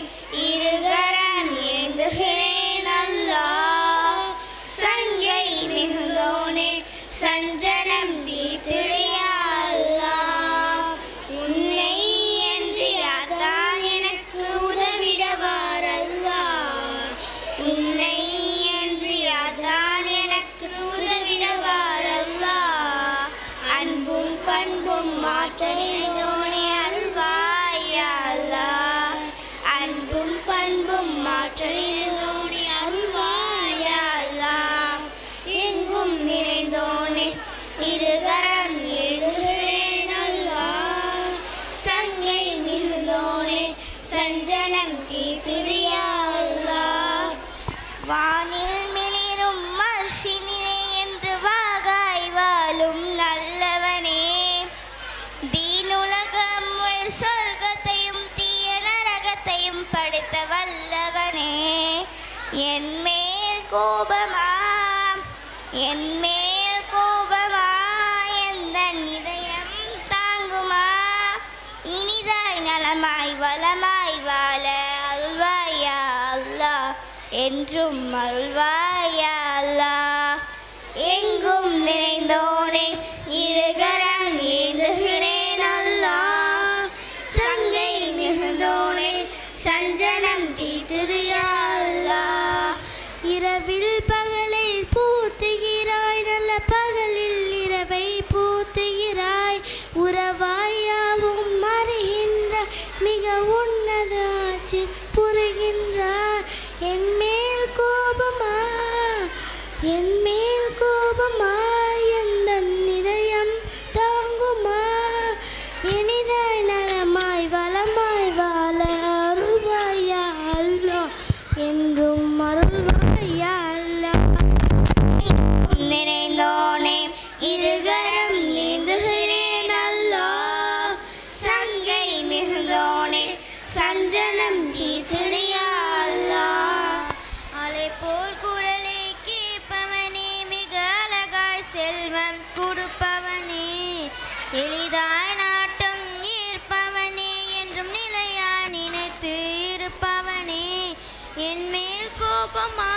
இருகரன் ஏந்துகிறேன் அல்லாஹ். சஞ்சை மிகுந்தோனே சஞ்சலம் தீர்த்திடுயா அல்லாஹ். உன்னை என்று யார்தான் எனக்கு உதவிடவார் அல்லாஹ். உன்னை என்று யார்தான் மாற்றறிந்தோனே அருள்வாய் யா அல்லாஹ். அன்பும் பண்பும் மாற்றறிந்தோனே அருள்வாய் யா அல்லாஹ். எங்கும் நிறைந்தோனே இருகரம் ஏந்துகிறேன் அல்லாஹ். சங்கை மிகுந்தோனே சஞ்சலம் தீர்த்திடு யா அல்லாஹ். வானில் மிளிரும் மர்ஷினிலே என்று வாகாய் வாழும் நல்லவனே. தீனுலகம் ஒரு சொர்க்கத்தையும் தீய நரகத்தையும் படைத்த வல்லவனே. என் மேல் கோபமா என் மேல் கோபமா எந்த இதயம் தாங்குமா. இனிதாய் நலமாய் வளமாய் வாழ அருள்வாய் யா அல்லாஹ். என்றும் அருள்வாய் யா அல்லாஹ். எங்கும் நிறைந்தோனே இருகரம் ஏந்துகிறேன் அல்லாஹ். சங்கை மிகுந்தோனே சஞ்சலம் தீர்த்திடு யா அல்லாஹ். இரவில் பகலில் பூத்துகிறாய் நல்ல பகலில் இரவை பூத்துகிறாய். உறவாயாவும் மறைகின்ற மிக உன்னத ஆட்சி புரிகின்றார். என் மேல் கோபமா என் மேல் கோபமா எந்த இதயம் தாங்குமா. இனிதாய் நலமாய் வளமாய் வாழ அருள்வாய் யா அல்லாஹ். என்றும் அருள்வாய் யா அல்லாஹ். நிறைந்தோனே இருகரம் ஏந்துகிறேன் அல்லாஹ். சங்கை மிகுந்தோனே சஞ்சலம் தீர்த்திடு யா அல்லாஹ். அலை போல் குரலை கேட்பவனே மிக அழகாய் செல்வம் கொடுப்பவனே. எளிதாய் நாட்டம் ஈர்ப்பவனே என்றும் நிலையாய் நினைத்து இருப்பவனே. என் மேல் கோபமா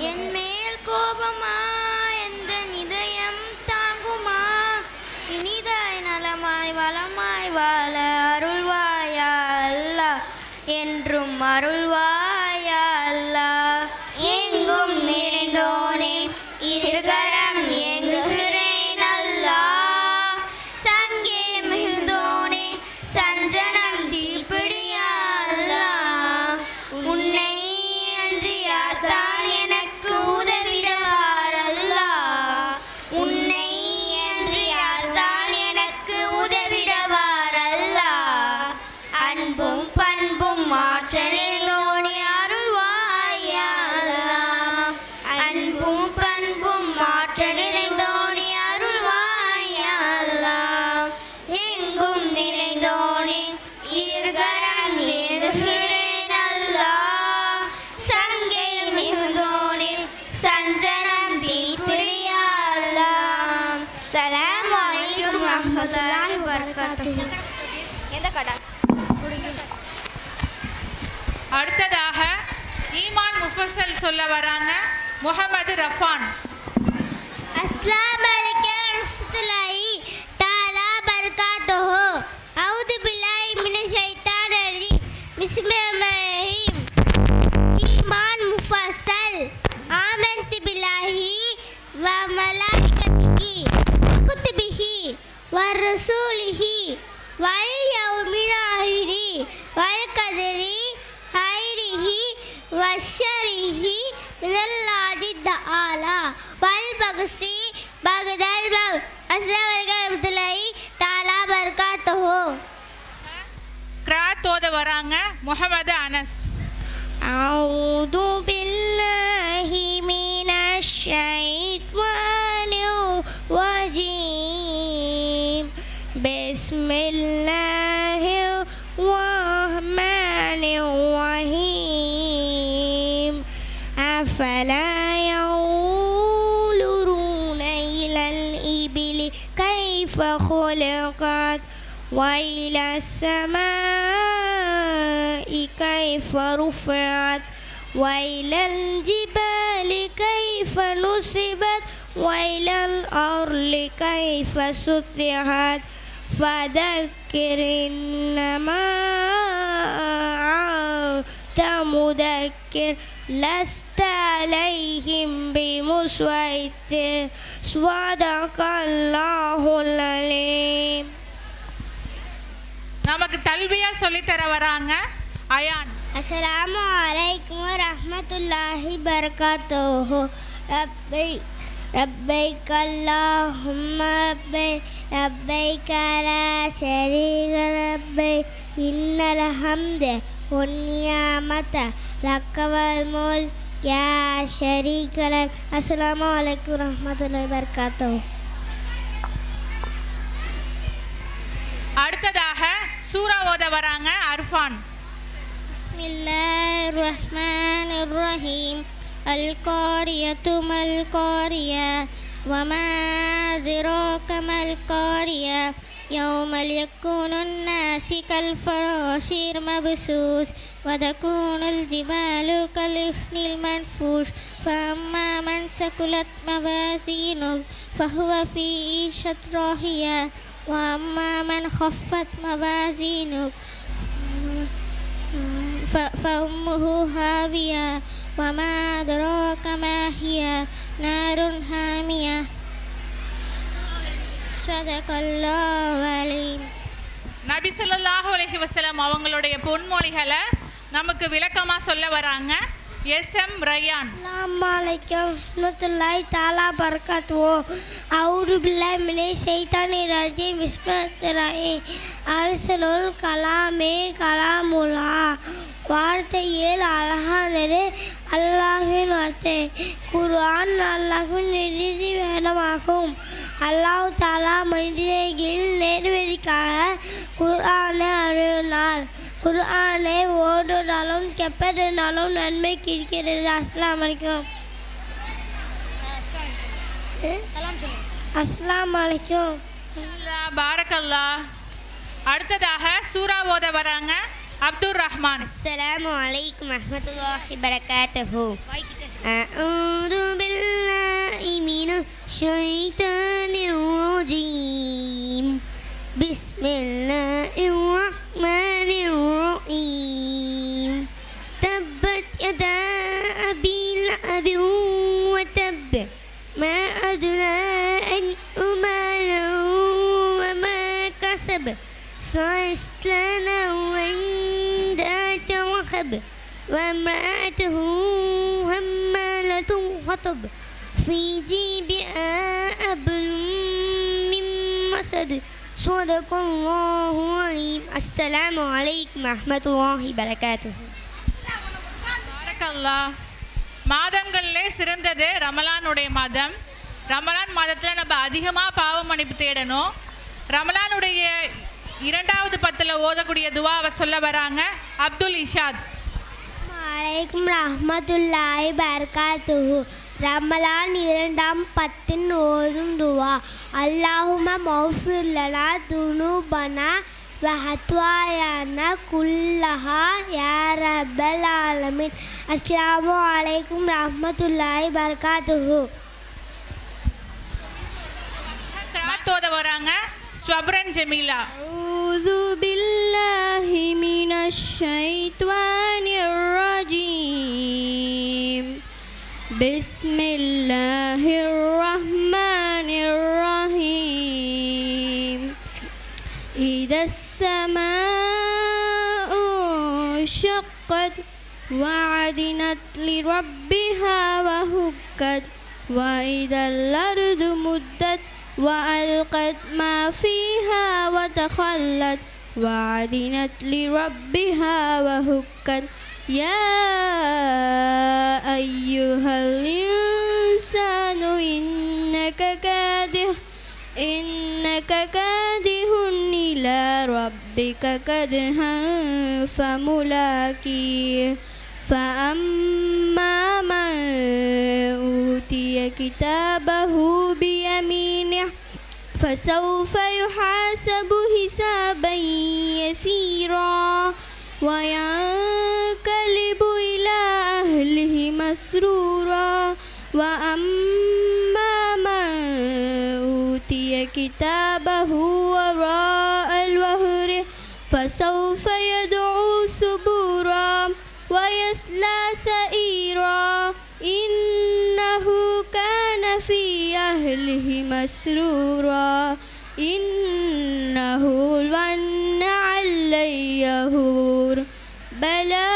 என் மேல் கோபமா எந்த இதயம் தாங்குமா. இனிதாய் நலமாய் வளமாய் வாழ அருள்வாய் யா அல்லாஹ். என்றும் அருள்வாய் யா அல்லாஹ். எங்கும் நிறைந்தோனே இருகரம் ஏங்குகிறேன் அல்லாஹ். சங்கே மிகுந்தோனே சஞ்சனம் தீர்த்திடு யா அல்லாஹ். உன்னை அன்றி யார்தான் எனக்கு உதவிடுவார் அல்லாஹ். உன்னை அன்றி யார்தான் எனக்கு உதவிடுவார் அல்லாஹ். அன்பும் பண்பும் மாற்றறிந்தோனே அருள்வாய் யா அல்லாஹ். அன்பும் பண்பும் மாற்றறிந்தோனே அருள்வாய் யா அல்லாஹ். எங்கும் நிறைந்தோனே இருகரம் ஏந்துகிறேன் அல்லாஹ். சங்கை மிகுந்தோனே சஞ்சலம் தீர்த்திடு யா அல்லாஹ். அஸ்ஸலாமு அலைக்கும் வரஹ்மத்துல்லாஹி வபரகாத்துஹு. எந்த கடை அடுத்ததாக ஈமான் முஃபஸ்ஸல் சொல்ல வராங்க முஹம்மது ரஃபான். அஸ்ஸலாமு அலைக்கும் வரஹ்மத்துல்லாஹி தஆலா பரகாத்துஹு. அஊது பில்லாஹி மினஷ் ஷைத்தானிர் ரஜீம். பிஸ்மில்லாஹிர் ரஹ்மானிர் ரஹீம். ஈமான் முஃபஸ்ஸல். ஆமன்து பில்லாஹி வ மலாயிகத்திஹி வ குதுபிஹி வ ரசூலிஹி வல் யௌமில் ஆஹிரி வல் கதரி ஹைரிஹி வ ஷர்ரிஹி மினல்லாஹி தஆலா வல் பக்ஸி பகதல் மௌத். அஸ்ஸலாமு அலைக்கும் வரஹ்மத்துல்லாஹி தஆலா பரகாத்துஹு. கிராத் ஓத வராங்க முஹம்மது அனஸ். அஊது பில்லாஹி மினஷ் ஷைத்வானிர் ரஜீம். பிஸ்மில்லாஹிர் ரஹ்மானிர் ரஹீம். அஃபலா யன்ظுரூன இலல் இபிலி கைஃப خلقت وإلى السماء كيف رفعت وإلى الجبال كيف نصبت وإلى الأرض كيف سطحت فذكر إنما أنت مذكر لست عليهم بمسيطر صدق الله العليم. நமக்கு தல்பியா சொல்லித்தர வராங்க அயான். அஸ்ஸலாமு அலைக்கும் வரஹ்மத்துல்லாஹி பரகாத்துஹு. ரப்பைக் அல்லாஹும்ம ரப்பைக் லா ஷரீக ரப்பைக் இன்னல் ஹம்த வன் நிஅமத லக்க வல் முல்க் யா ஷரீக லக். அஸ்ஸலாமு அலைக்கும் வரஹ்மத்துல்லாஹி பரகாத்துஹு. அடுத்ததாக சூரா ஓத வராங்க அர்ஃபான். பிஸ்மில்லாஹிர் ரஹ்மானிர் ரஹீம். அல் காரியத்து மல் காரியா வமா அத்ராக மல் காரியா யௌமல் யக்கூனுன் நாஸி கல் ஃபராஷில் மப்சூஸ் வதகூனுல் ஜிபாலு கல் இஹ்னில் மன்ஃபூஷ் ஃபஅம்மா மன் சகுலத் மவாஸீனுஹு ஃபஹுவ ஃபீ ஈஷத் ராஹியா وأما من خفت موازينه فأمه هاوية وما أدراك ما هي نار حامية صدق الله العظيم. நபி ஸல்லல்லாஹு அலைஹி வஸல்லம் அவங்களுடைய பொன்மொழிகளை நமக்கு விளக்கமா சொல்ல வராங்க எஸ்எம் ரயான். அஸ்ஸலாமு அலைக்கும் வரஹ்மத்துல்லாஹி தஆலா பரகாத்துஹு. அஊது பில்லாஹி மினஷ் ஷைத்தானிர் ரஜீம். பிஸ்மில்லாஹிர் ரஹீம். அஸ்ஸலுல் கலாமே கலாமுல்லாஹ். வார்த்தையில் அழகானது அல்லாஹ்வின் வார்த்தை. குர்ஆன் அல்லாஹ்வின் இறுதி வேதமாகும். அல்லாஹ் தஆலா மனிதர்களின் நேர்வழிக்காக குர்ஆனை அருளினார். குர்ஆனை ஓதுனாலும் கேட்பதனாலும் நன்மை கிடைக்கிறது. அஸ்ஸலாமு அலைக்கும். அஸ்ஸலாமு அலைக்கும். பாரக்கல்லா. அடுத்ததாக சூரா ஓத வராங்க அப்துர் ரஹ்மான். அஸ்ஸலாமு அலைக்கும் வரஹ்மத்துல்லாஹி பரகாத்துஹு. அஊது பில்லாஹி மினஷ் ஷைத்தானிர் ரஜீம். பிஸ்மில்லாஹிர் ரஹ்மானிர் ரஹீம். தப்பத் யதா அபீ லஹப் வ தப் மா அத்ராக மா லஹு வ மா கஸப் سيصلى نارا ذات لهب وامرأته حمالة الحطب في جيبها حبل من مسد. صدق الله العظيم. السلام عليكم ورحمة الله وبركاته. பாரக்கல்லா. மாதங்களிலே சிறந்தது ரமலானுடைய மாதம். ரமலான் மாதத்தில் நம்ம அதிகமாக பாவ மன்னிப்பு தேடணும். ரமலானுடைய 2வது 10ல் ஓதக்கூடிய துவாவை சொல்ல வராங்க அப்துல் இஷாத். அலைக்கும் ரஹ்மத்துல்லாஹி பரகாத்துஹு. ரமலான் 2ஆம் 10 ஓதும் துவா. அல்லாஹும்ம மஃபிர் லனா துனூபனா வ ஹத்வாயானா குல்லஹா யா ரப்பல் ஆலமீன். அஸ்ஸலாமு அலைக்கும் ரஹ்மத்துல்லாஹி பரகாத்துஹு. கிராத்தோத வராங்க ஸ்வப்ரன் ஜமீலா. அஊது பில்லாஹி மினஷ் ஷைத்வானிர் ரஜீம். பிஸ்மில்லாஹிர் ரஹ்மானிர் ரஹீம். இதஸ் ஸமாஉ ஷக்கத் வஅதினத் லிரப்பிஹா வஹுக்கத் வஇதல் அர்து முத்தத் وألقت ما فيها وتخلت وعدنت لربها وهكت. يا أيها الإنسان إنك كادح إلى ربك كدحا فملاقيه. فأما من أوتي كتابه بيمينه فسوف يحاسب حسابا يسيرا وينقلب إلى أهله مسرورا. وأما من أوتي كتابه وراء ظهره فسوف يدعو ثبورا ويصلى سعيرا. إنه كان في أهله مسرورا. إنه ظن أن علي هور بلى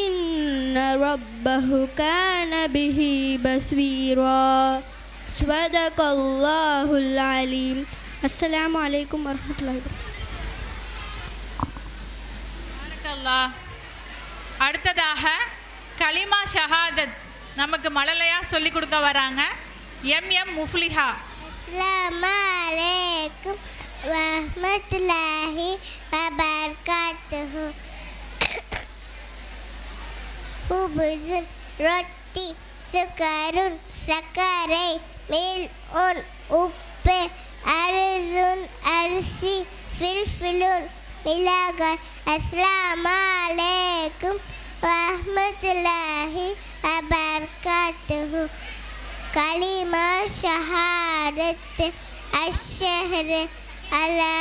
إن ربه كان به بصيرا صدق الله العليم السلام عليكم ورحمة الله وبركاته. பாரக்கல்லாஹ். அடுத்ததாக கலிமா ஷஹாதத் நமக்கு மழலையா சொல்லி கொடுக்க வராங்க எம் முஃப்லிஹா. அஸ்ஸலாமு அலைக்கும் வரஹ்மத்துல்லாஹி வபரகாத்துஹு. ஹுபுஸுன் ரொட்டி சுகருன் சக்கரை மில்உன் உப்பு அரிசுன் அரிசி ஃபில்ஃபிலுன் மிளகாய். அஸ்ஸலாமு அலைக்கும் வரஹ்மத்துல்லாஹி வபரகாத்துஹு. கலிமா ஷஹாதத் அஷ்ஹது அல்லா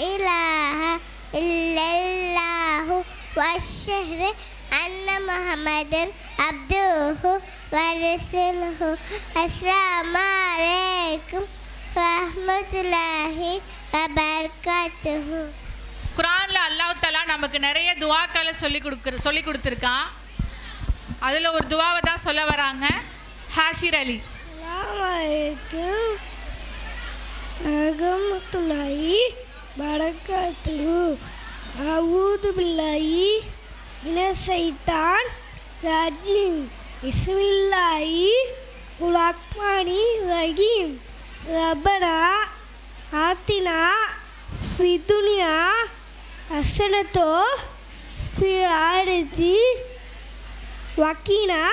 இலாஹா இல்லல்லாஹு வஷ்ஹது அன்ன முஹம்மதன் அப்துஹு வரசூலுஹு. அஸ்ஸலாமு அலைக்கும் வரஹ்மத்துல்லாஹி வபரகாத்துஹு. குர்ஆன்ல அல்லாஹ் தஆலா நமக்கு நிறைய துஆக்களை சொல்லி கொடுத்துருக்கான். அதில் ஒரு துவாவை தான் சொல்ல வராங்க ஹாஷிர் அலி. அஸ்ஸலாமலைக்கும் வரஹ்மத்துல்லாஹி வபரகாத்துஹு. அஊது பில்லாஹி மினஷ் ஷைத்தானிர் ரஜீம். பிஸ்மில்லாஹி ரஹ்மானிர் ரஹீம். ரப்பனா ஆத்தினா ஃபித் துன்யா ஹஸனத்தோ ஃபில் ஆখিরাতি வக்கீனா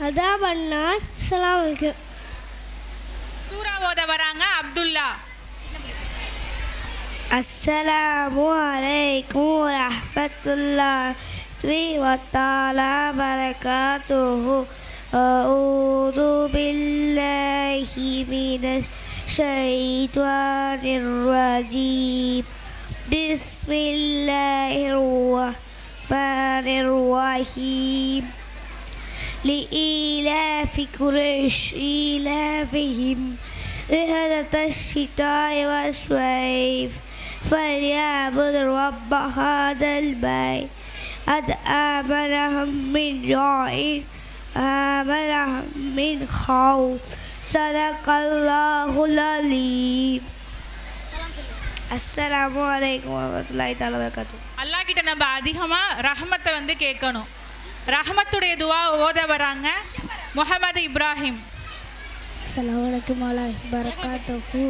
அதாபன்னார். அஸ்ஸலாமு அலைக்கும். சூரா ஓத வராங்க அப்துல்லா. அஸ்ஸலாமு அலைக்கும் வரஹ்மத்துல்லாஹி வதஆலா பரகாத்துஹு. அஊது பில்லாஹி மினஷ் ஷைத்தானிர் ரஜீம். பிஸ்மில்லாஹிர் ரஹ்மானிர் ரஹீம். لإيلاف قريش إيلافهم رحلة الشتاء والصيف فليعبد رب هذا البيت آمنهم من جوع آمنهم من خوف صدق الله العليم. அஸ்ஸலாமு அலைக்கும் வரஹ்மத்துல்லாஹி தஆலா வபரகாத்துஹு. அல்லாஹ் கிட்ட நம்ம அதிகமாக ரஹமத்தை வந்து கேட்கணும். ரஹமத்துடைய துவா ஓத வராங்க முஹம்மது இப்ராஹிம். அஸ்ஸலாமு அலைக்கும் வரஹ்மத்துல்லாஹி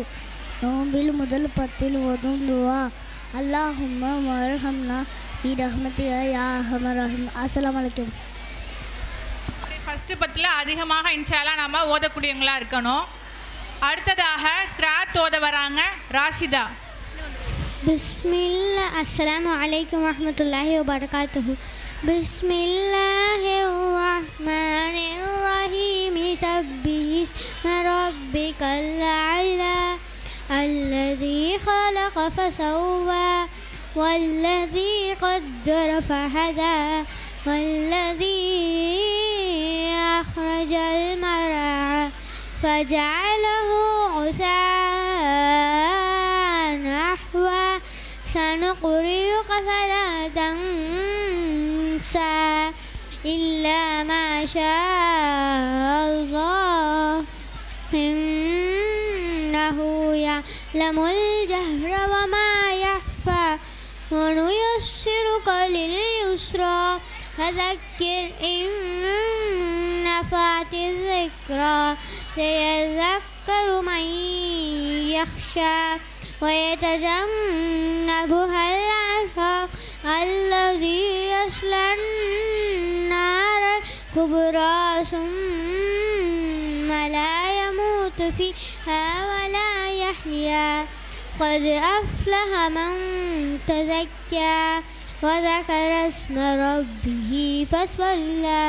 நோம்பில் முதல் 10 ஓதும் துவா அல்லாஹும்ம மர்ஹம்னா பி ரஹ்மத்திக யா அர்ஹமர் ரஹீம். அஸ்ஸலாமு அலைக்கும். ஃபஸ்ட்டு 10 அதிகமாக இன்ஷால்லா நம்ம ஓதக்கூடியவங்களா இருக்கணும். அடுத்ததாக கிராத் ஓத வராங்க ராஷிதா. பிஸ்மில்லா. அஸ்ஸலாமு அலைக்கும் வரஹ்மத்துல்லாஹி வபரகாத்துஹு. பிஸ்மில்லாஹிர் ரஹ்மானிர் ரஹீம். சப்பிஹிஸ்ம ரப்பிக்கல் அலா அல்லதீ خلق فسوى والذي قدر فهدى والذي أخرج المرعى فجعله غثاء نحوا سنقرئك فلا تنسى إلا ما شاء الله إنه يعلم الجهر وما يخفى ونيسرك لليسرى فذكر إن نفعت الذكرى سيذكر من يخشى ويتجنبها الأشقى الذي يصلى النار الكبرى ثم لا يموت فيها ولا يحيا قد أفلح من تزكى وذكر اسم ربه فصلى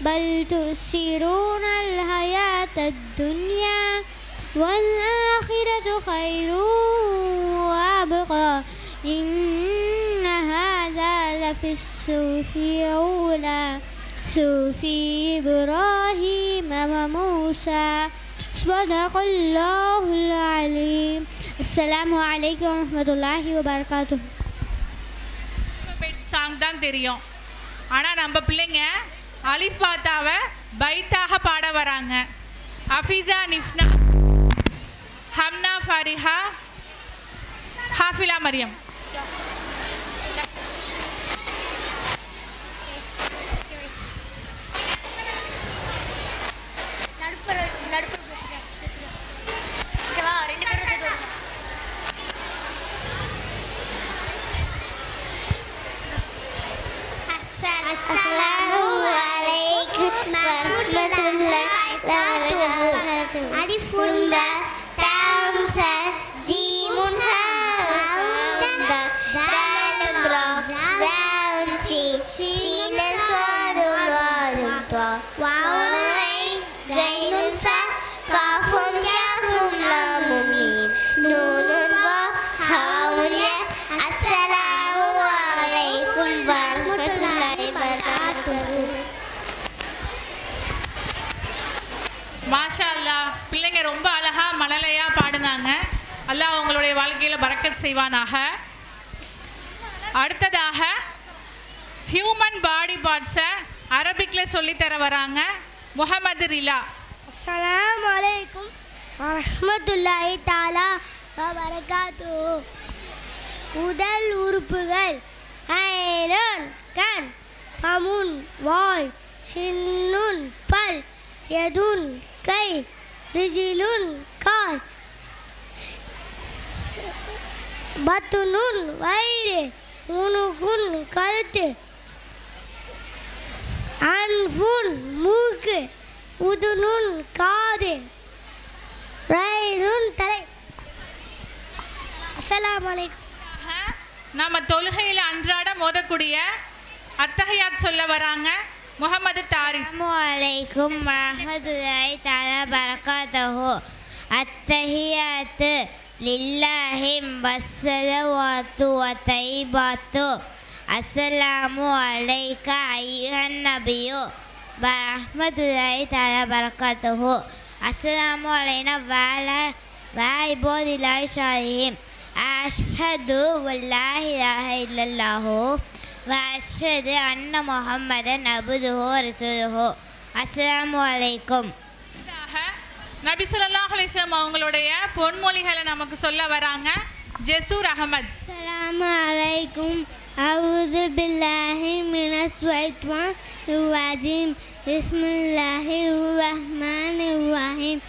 بل تؤثرون الحياة الدنيا والآخرة خير وأبقى إن هذا لفي الصحف الأولى صحف إبراهيم وموسى صدق الله العليم. السلام عليكم ورحمة الله وبركاته. சாங் தான் தெரியும். ஆனால் நம்ம பிள்ளைங்க அலிஃப் பாத்தாவை பைத்தாக பாட வராங்க. அஃபீஸா நிஃப்னா, ஹம்னா ஃபரிஹா, ஹாஃபிலா மரியம். மாஷா அல்லாஹ், பிள்ளைங்க ரொம்ப அழகா மழலையா பாடுனாங்க. அல்லாஹ் உங்களுடைய வாழ்க்கையில் பரக்கத் செய்வானாக. அடுத்ததாக ஹியூமன் பாடி பார்ட்ஸை அரபிக்கில் சொல்லித்தர வராங்க முஹம்மது ரிலா. அஸ்ஸலாமு அலைக்கும் வரஹ்மத்துல்லாஹி தஆலா வபரகாத்துஹு. உடல் உறுப்புகள் ஐனுன் கண், ஃபமுன் வாய், சின்னுன் பல், யதுன் கை, ரிஜிலுன் கால், பத்துனுன் வயிறு, உனுகுன் கழுத்து, அன்ஃபுன் மூக்கு, உதுனுன் காது, ரைருன் தலை. அஸ்ஸலாமு அலைக்கும். நம்ம தொழுகையில் அன்றாடம் ஓதக்கூடிய அத்தஹியாத் சொல்ல வராங்க முஹம்மது தாரிஸ். அலைக்கும் வரஹ்மத்துல்லாஹி தஆலா பரகாத்துஹு. அத்தஹியாத்து லில்லாஹி வஸ்ஸலவாத்து வதைபாத்து. அஸ்ஸலாமு அலைக்க அய்யுஹன் நபியு வரஹ்மத்துல்லாஹி தஆலா பரகாத்துஹு. அஸ்ஸலாமு அலைனா வஅலா இபாதில்லாஹி ஸாலிஹீன். அஷ்ஹது அல்லா இலாஹ இல்லல்லாஹு வஅஷ்ஹது அன்ன முஹம்மதன் அப்துஹு வ ரசூலுஹு. அஸ்ஸலாமு அலைக்கும். நபி ஸல்லல்லாஹு அலைஹி வஸல்லம் அவங்களுடைய பொன்மொழிகளை நமக்கு சொல்ல வராங்க ஜெசூர் அகமது. அஸ்ஸலாமு அலைக்கும். அஊது பில்லாஹி மினஷ் ஷைத்தானிர் ரஜீம். பிஸ்மில்லாஹிர் ரஹ்மானிர் ரஹீம்.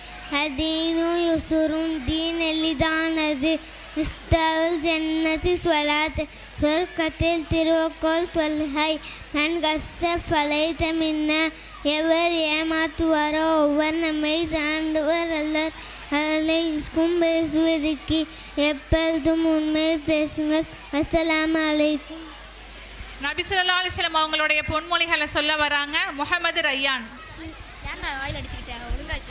அதீனு யுஸ்ருன், தீன் எளிதானது. இஸ்தல் ஜன்னதி ஸலாத், சொர்க்கத்தில் திருவக்கோள் தொல்கை. மன் கஸ்ஸ ஃபலைத மின்ன, எவர் ஏமாற்றுவாரோ ஒவ்வொரு நம்மை சார்ந்தவர் அல்லர். அலைக்கும் பேசுவதற்கு எப்பொழுதும் உண்மை பேசுங்கள். அஸ்ஸலாமு அலைக்கும். நபி ஸல்லல்லாஹு அலைஹி வஸல்லம் அவங்களுடைய பொன்மொழிகளை சொல்ல வராங்க முஹம்மது ரய்யான்.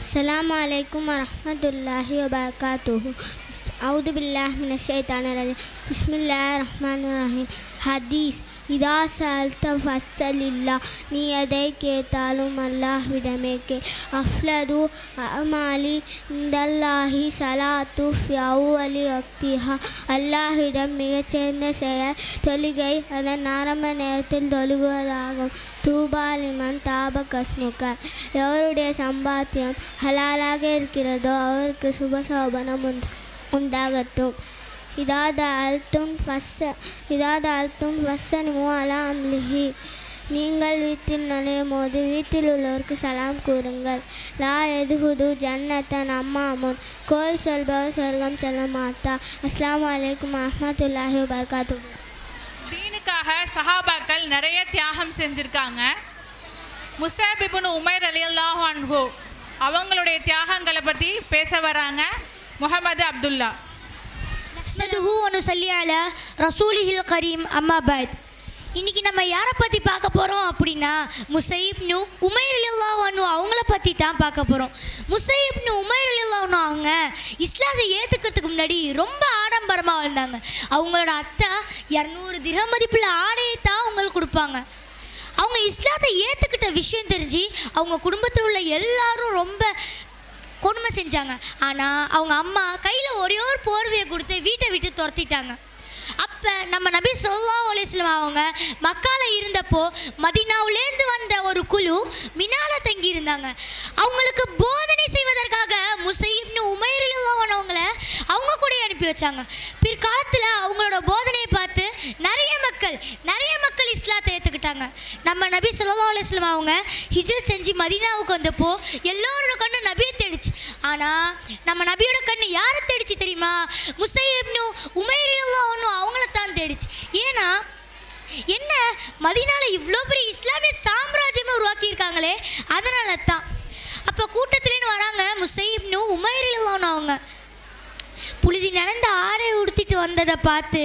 அஸ்ஸலாமு அலைக்கும் வரஹ்மத்துல்லாஹி வபரகாத்துஹு. அவுது பில்லாஹி மினஷ் ஷைத்தானிர் ரஜீம். பிஸ்மில்லாஹிர் ரஹ்மானிர் ரஹீம். ஹதீஸ், இதா சஅல்த ஃபஸ்ஸலில்லாஹ், நீ எதை கேட்டாலும் அல்லாஹ்விடமே கே. அஃலது அமாலி இந்தல்லாஹி ஸலாத்து ஃபி அவ்வலி வக்திஹா, அல்லாஹ்விடம் மிகச்சிறந்த செயல் தொழுகை அதன் ஆரம்ப நேரத்தில் தொழுகுவதாகும். தூபா லிமன் தாப கஸ்முக, எவருடைய சம்பாத்தியம் ஹலாலாக இருக்கிறதோ அவருக்கு சுபசோபனம் உண்டாகட்டும். இதாத அல்தும் ஃபஸ்ஸனிமு அலா அம்லிஹி, நீங்கள் வீட்டில் நுழையும் போது வீட்டில் உள்ளவருக்கு சலாம் கூறுங்கள். லா எதுகுது ஜன்னத்தன் அம்மாமுன், கோல் சொல்பவர் சொர்க்கம் செல்ல மாட்டா. அஸ்ஸலாமு அலைக்கும் வரஹ்மத்துல்லாஹி வபரகாத்துஹு. தீனுக்காக சஹாபாக்கள் நிறைய தியாகம் செஞ்சுருக்காங்க. முஸஅப் இப்னு உமைர் ரலியல்லாஹு அன்ஹு அவங்களுடைய தியாகங்களை பற்றி பேச வராங்க முஹம்மது அப்துல்லா. நஹ்மதுஹு வ நுஸல்லி அலா ரசூலிஹில் கரீம். அம்மா பாத். இன்றைக்கி நம்ம யாரை பற்றி பார்க்க போகிறோம் அப்படின்னா முஸைப்னு உமைர் ரலியல்லாஹு அன்ஹு அவங்கள பற்றி தான் பார்க்க போகிறோம். முஸைப்னு உமைர் ரலியல்லாஹு அன்ஹு அவங்க இஸ்லாத்தை ஏற்றுக்கிறதுக்கு முன்னாடி ரொம்ப ஆடம்பரமாக வாழ்ந்தாங்க. அவங்களோட அத்தை 200 திர்ஹம் மதிப்புள்ள ஆடையை தான் அவங்களுக்கு கொடுப்பாங்க. அவங்க இஸ்லாத்தை ஏற்றுக்கிட்ட விஷயம் தெரிஞ்சு அவங்க குடும்பத்தில் உள்ள எல்லாரும் ரொம்ப கொடுமை செஞ்சாங்க. ஆனால் அவங்க அம்மா கையில் ஒரே ஒரு போர்வையை கொடுத்து வீட்டை விட்டு துரத்திட்டாங்க. அப்போ நம்ம நபி ஸல்லல்லாஹு அலைஹி வஸல்லம் அவங்க மக்கால இருந்தப்போ மதீனாவிலேருந்து வந்த ஒரு குழு மினால தங்கி இருந்தாங்க. அவங்களுக்கு போதனை செய்வதற்காக முஸையிப் இப்னு உமைர் ரலியல்லாஹு அன்ஹு அவங்கள அவங்க கூட அனுப்பி வச்சாங்க. பிற்காலத்தில் அவங்களோட போதனையை பார்த்து நிறைய மக்கள் இஸ்லாத்தை ஏற்றுக்கிட்டாங்க. நம்ம நபி ஸல்லல்லாஹு அலைஹி வஸல்லம் அவங்க ஹிஜ்ரத் செஞ்சு மதீனாவுக்கு வந்தப்போ எல்லோரோட கண்ணு நபியை தேடிச்சு. ஆனால் நம்ம நபியோட கண்ணு யாரை தேடிச்சு தெரியுமா? முஸையிப் இப்னு உமைர் ரலியல்லாஹு அன்ஹு அவங்கள தான் தேடிச்சு. ஏன்னா என்ன, மதீனால இவ்வளோ பெரிய இஸ்லாமிய சாம்ராஜ்யமே உருவாக்கியிருக்காங்களே, அதனால தான். அப்போ கூட்டத்திலேன்னு வராங்க முஸையிப் இப்னு உமைர் ரலியல்லாஹு அன்ஹு அவங்க. புழுதி நடந்த ஆடை உடுத்திட்டு வந்ததை பார்த்து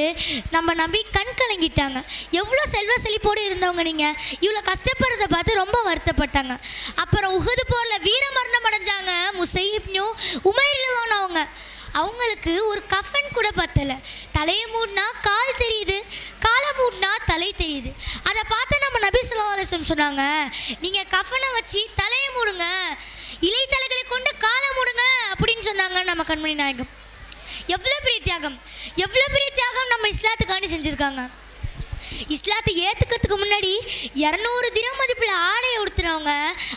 நம்ம நபி கண் கலங்கிட்டாங்க. எவ்வளோ செல்வ செழிப்போடு இருந்தவங்க நீங்கள், இவ்வளோ கஷ்டப்படுறதை பார்த்து ரொம்ப வருத்தப்பட்டாங்க. அப்புறம் உஹது போரில் வீர மரணம் அடைஞ்சாங்க முஸையிப் இப்னு உமைர் ரலியல்லாஹு அன்ஹு அவங்க. அவங்களுக்கு ஒரு கஃபன் கூட பத்தலை. தலையை மூடினா கால் தெரியுது, காலை மூடினா தலை தெரியுது. அதை பார்த்து நம்ம நபி ஸல்லல்லாஹு அலைஹி வஸல்லம் சொன்னாங்க, நீங்கள் கஃபனை வச்சு தலையை மூடுங்க, இலைத்தலைகளை கொண்டு காலை மூடுங்க அப்படின்னு சொன்னாங்க நம்ம கண்மணி நாயகம். எவ்வளோ பெரிய தியாகம் நம்ம இஸ்லாத்துக்காண்டி செஞ்சுருக்காங்க. இஸ்லாத்தை ஏற்றுக்கிறதுக்கு முன்னாடி 200 திரம் மதிப்பில் ஆடையை உடுத்துனவங்க,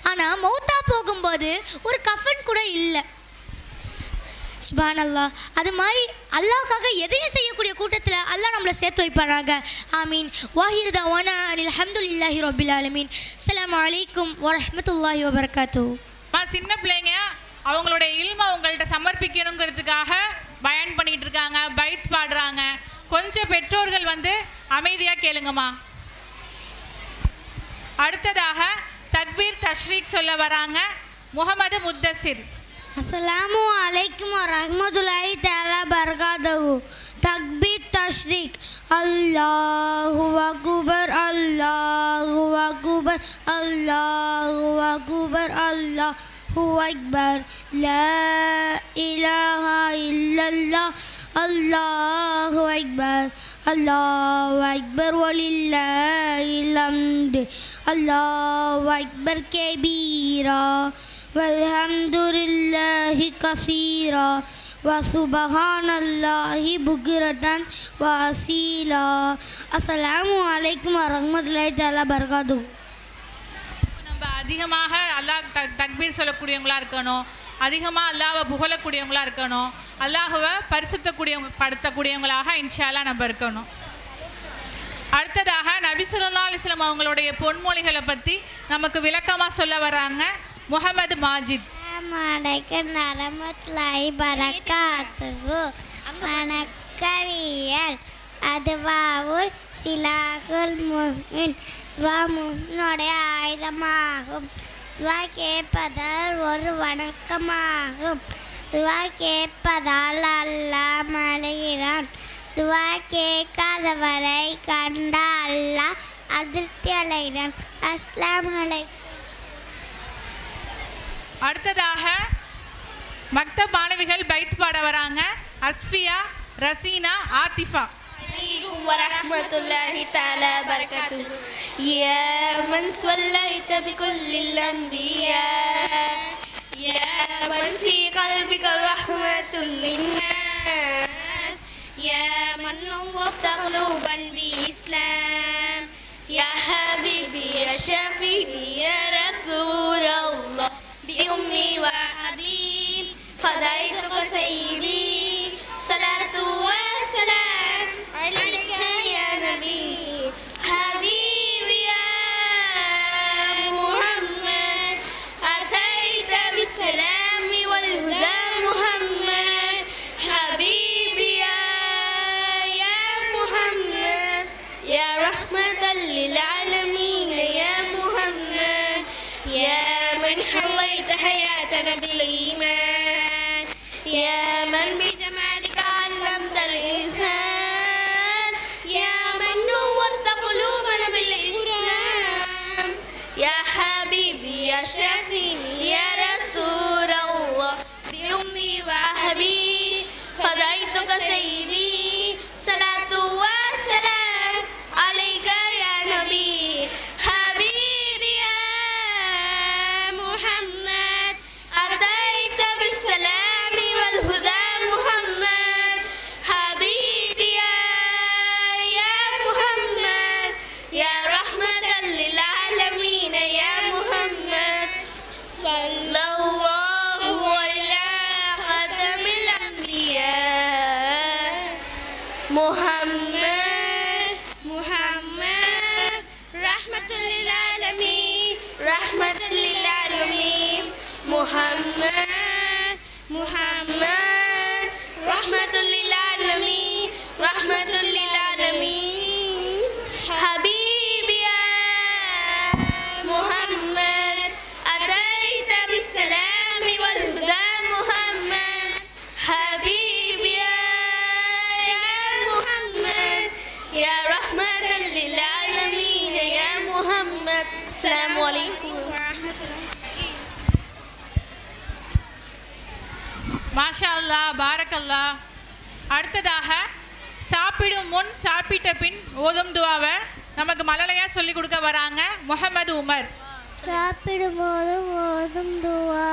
ஆனால் மௌத்தா போகும்போது ஒரு கஃபன் கூட இல்லை. சுபான் அல்லாஹ். அது மாதிரி அல்லாஹ்க்காக எதையும் செய்யக்கூடிய கூட்டத்தில் அல்லாஹ் நம்மளை சேர்த்து வைப்பானாங்க. ஆமீன். வாஹிர் தவானா அனில் அல்ஹம்துலில்லாஹி ரப்பில் ஆலமீன். அஸ்ஸலாமு அலைக்கும் வரஹ்மத்துல்லாஹி வபரகாத்துஹு. சின்ன பிள்ளைங்க அவங்களோட இல்மை உங்கள்கிட்ட சமர்ப்பிக்கணுங்கிறதுக்காக பயன் பண்ணிட்டு இருக்காங்க, பைத் பாடுறாங்க. கொஞ்சம் பெற்றோர்கள் அமைதியாக கேளுங்கம்மா. அடுத்ததாக தக்பீர் தஷ்ரீக் சொல்ல வராங்க முஹம்மது முத்தசிர். அஸ்ஸலாமு அலைக்கும் வரஹ்மத்துல்லாஹி தஆலா பரகாத்துஹு. தக்பீர் தஷ்ரீக். அல்லாஹு அக்பர் அல்லாஹு அக்பர் அல்லாஹு அக்பர் அல்லாஹு அக்பர் லா இலாஹா இல்லல்லாஹ் அல்லாஹு அக்பர் அல்லாஹு அக்பர் வலில்லாஹில் ஹம்து அல்லாஹு அக்பர் கபீரா வல்ஹம்துலில்லாஹி கஸீரா வசுபஹானல்லாஹி புக்ரதன் வஅசீலா. அஸ்ஸலாமு அலைக்கும் வரஹ்மத்துல்லாஹி தஆலா பரகாத்துஹு. நம்ம அதிகமாக அல்லாஹ் தக்பீர் சொல்லக்கூடியவங்களா இருக்கணும், அதிகமாக அல்லாஹ்வை புகழக்கூடியவங்களா இருக்கணும், அல்லாஹ்வை படுத்தக்கூடியவங்களாக இன்ஷா அல்லாஹ் நம்ம இருக்கணும். அடுத்ததாக நபி ஸல்லல்லாஹு அலைஹி வஸல்லம் அவங்களுடைய பொன்மொழிகளை பற்றி நமக்கு விளக்கமாக சொல்ல வராங்க முஹம்மது மாஜித். வணக்கம் வரஹ்மத்துல்லாஹி பரகாத்துஹு. வணக்கவியல் அதுவாவுல் சிலாகுல் முஃமின். துவா முஃமினுடைய ஆயுதமாகும். துவா கேட்பதால் ஒரு வணக்கமாகும். துவா கேட்பதால் அல்லாஹ் மலைகிறான். துவா கேட்காதவரை கண்ட அல்லாஹ் அதிருப்தி அடைகிறான். அஸ்ஸலாமு அலைக்கும். அடுத்ததாக மக்தப் மாணவிகள் பைத் பாட வராங்க அஸ்ஃபியா, ரசீனா, ஆத்திஃபா. வரஹ்மத்துல்லாஹி தஆலா பரகாத்துஹு. யா மன் ஸல்லைத பிகுல்லில் அன்பியா யா மன் ஃபீ கல்பிக ரஹ்மத்துல் லின்னாஸ் யா மன் நவ்வஃப்த குலூபல் பிஇஸ்லாம் யா ஹபீபி யா ஷஃபீஇ யா ரசூலல்லாஹ் بأمي وأبي فديتك سيدي صلاة وسلام عليك يا نبي حبيبي يا محمد أتيت بالسلام والهدى محمد حبيبي يا محمد يا رحمة للعالمين يا محمد يا من حليت حياتنا بالإيمان يا من بجمالك علمت الإنسان يا من نورت قلوبنا بالإسلام يا حبيبي يا شفيعي يا رسول الله بأمي وأبي فديتك سيدي صلاة وسلام عليك يا نبي حبيبي يا محمد أتيت بالسلام والهدى محمد حبيبي يا محمد محمد رحمة للعالمين رحمة للعالمين محمد محمد رحمة للعالمين رحمة للعالمين حبيبي يا محمد أتيت بالسلام والهدى محمد حبيبي يا محمد يا رحمة للعالمين يا محمد السلام عليكم ورحمة الله. மாஷா அல்லாஹ் பாரக்கல்லாஹ். அடுத்ததாக சாப்பிடும் முன் சாப்பிட்ட பின் ஓதும் துவாவை நமக்கு மழலையாக சொல்லி கொடுக்க வராங்க முஹம்மது உமர். சாப்பிடும் போது ஓதும் துவா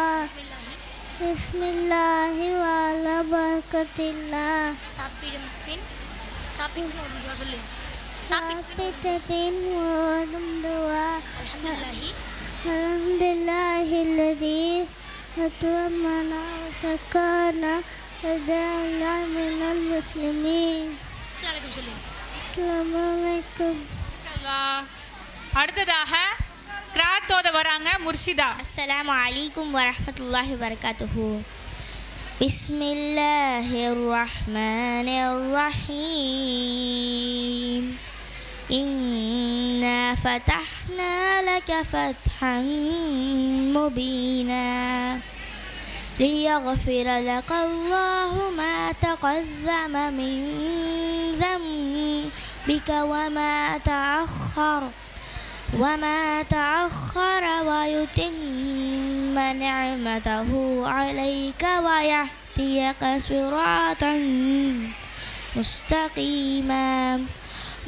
பிஸ்மில்லாஹி வஅலா பரக்கத்தில்லாஹ். சாப்பிடும் பின் சாப்பிடும் ஓதும் துவா சொல்லு. சாப்பிட்ட பின் ஓதும் துவா அல்ஹம்துலில்லாஹி அல்ஹம்துலில்லாஹில்லதீ அத்வமனா வஸக்கானா வஜஅலனா மினல் முஸ்லிமீன். அஸ்ஸலாமு அலைக்கும் சொல்லு. அஸ்ஸலாமு அலைக்கும். அடுத்ததாக கிராத்தோட வராங்க முர்ஷிதா. السلام عليكم ورحمة الله وبركاته. بسم الله الرحمن الرحيم. إنا فتحنا لك فتحا مبينا ليغفر لك الله ما تقدم من ذنبك وما تأخر ويتم نعمته عليك ويهديك صراطا مستقيما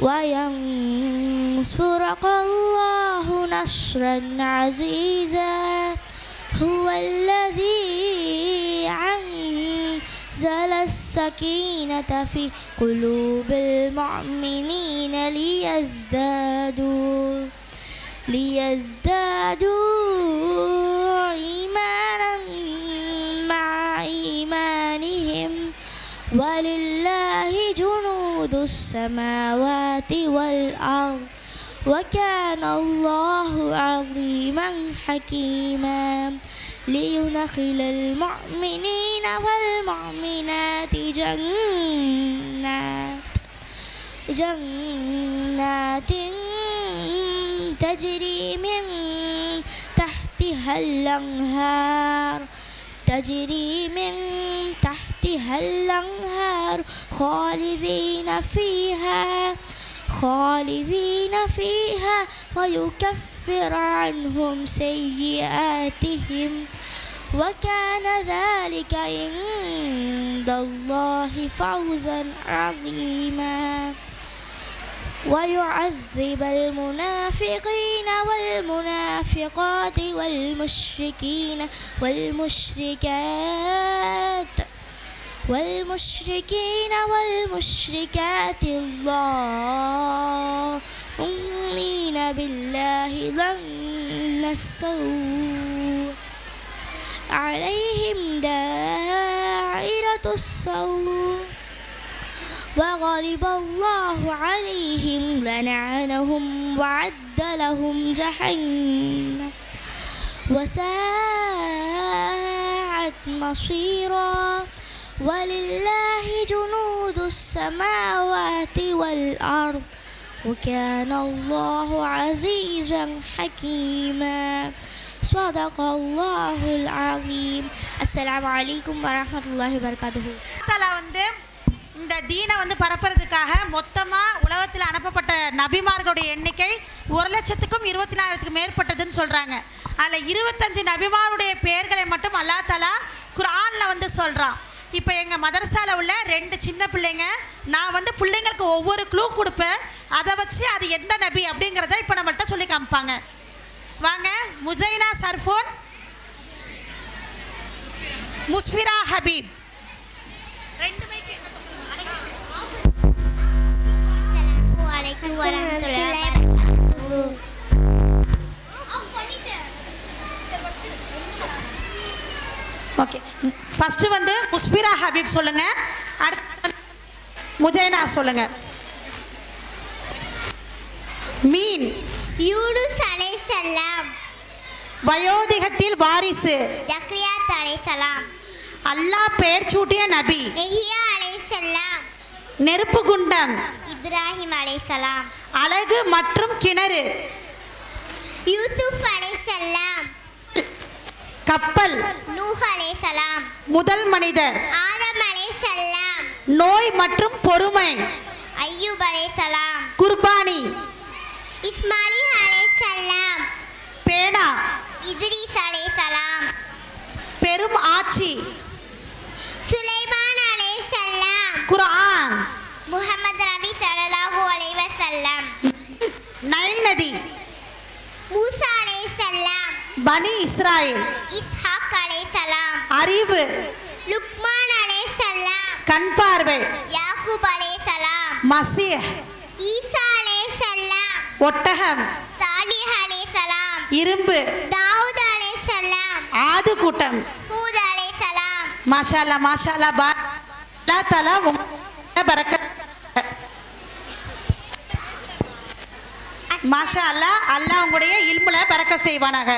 وينصرك الله نصرا عزيزا هو الذي أنزل السكينة في قلوب المؤمنين ليزدادوا إيمانا مع إيمانهم ولله جنود السماوات والأرض وكان الله عظيما حكيما ليدخل المؤمنين والمؤمنات جنات تجري من تحتها الأنهار خالدين فيها ويكفر عنهم سيئاتهم وكان ذلك عند الله فوزا عظيما ويعذب المنافقين والمنافقات والمشركين والمشركات الظانين بالله ظن السوء عليهم دائرة السوء وغضب الله عليهم لعنهم وعد لهم جهنم وساءت مصيرا ولله جنود السماوات والأرض وكان الله عزيزا حكيما صدق الله العظيم. السلام عليكم ورحمة الله وبركاته. இந்த தீனை பரப்புறதுக்காக மொத்தமாக உலகத்தில் அனுப்பப்பட்ட நபிமார்களுடைய எண்ணிக்கை 1,24,000 மேற்பட்டதுன்னு சொல்கிறாங்க. அதில் 25 நபிமாருடைய பெயர்களை மட்டும் அல்லாஹ் தஆலா குர்ஆனில் சொல்கிறான். இப்போ எங்கள் மதரசாவில் உள்ள 2 சின்ன பிள்ளைங்க, நான் பிள்ளைங்களுக்கு ஒவ்வொரு க்ளூ கொடுப்பேன். அதை வச்சு அது எந்த நபி அப்படிங்கிறத இப்போ நம்மள்கிட்ட சொல்லி காமிப்பாங்க. வாங்க. முசைனா சர்ஃபோன், முஸ்பிரா ஹபீப். ஓகே, ஃபர்ஸ்ட் முஸ்பிரா ஹபீப் சொல்லுங்க. அடுத்து முஜைனா சொல்லுங்க. மீன். யூனுஸ் அலைஹிஸ்ஸலாம். வயோதிகத்தில் வாரிசு. ஜக்ரியா அலைஹிஸ்ஸலாம். அல்லாஹ் பெயர் சூட்டிய நபி. எஹியா அலைஹிஸ்ஸலாம். நெருப்பு குண்டம். இப்ராஹிம் அலைஹிஸ்ஸலாம். அழகு மற்றும் கிணறு. யூசுப் அலைஹிஸ்ஸலாம். கப்பல். நூஹ் அலைஹிஸ்ஸலாம். முதல் மனிதர். ஆதம் அலைஹிஸ்ஸலாம். நோய் மற்றும் பொறுமை. அய்யூப் அலைஹிஸ்ஸலாம். குர்பானி. இஸ்மாயில் அலைஹிஸ்ஸலாம். பேனா. இத்ரீஸ் அலைஹிஸ்ஸலாம். பெரும் ஆட்சி. சுலைமான் அலைஹிஸ்ஸலாம். குர்ஆன். முஹம்மது நபி ஸல்லல்லாஹு அலைஹி வஸல்லம். நைல் நதி. மூசா அலைஹிஸ்ஸலாம். பனி இஸ்ராயில். இஸ்ஹாக் அலைஹிஸ்ஸலாம். அறிவு. லுக்மான் அலைஹிஸ்ஸலாம். கண் பார்வை. யாக்கூப் அலைஹிஸ்ஸலாம். மசீஹ். ஈசா அலைஹிஸ்ஸலாம். ஒட்டகம். சாலிஹ் அலைஹிஸ்ஸலாம். இரும்பு. தாவூத் அலைஹிஸ்ஸலாம். ஆது கூட்டம். ஹூத் அலைஹிஸ்ஸலாம். மாஷா அல்லாஹ் மாஷா அல்லாஹ். அல்லாஹ் தஆலா பரக்கத். மாஷா அல்லாஹ். அல்லாஹ் உங்களுடைய இல்முல பரக்கத் செய்வானாக.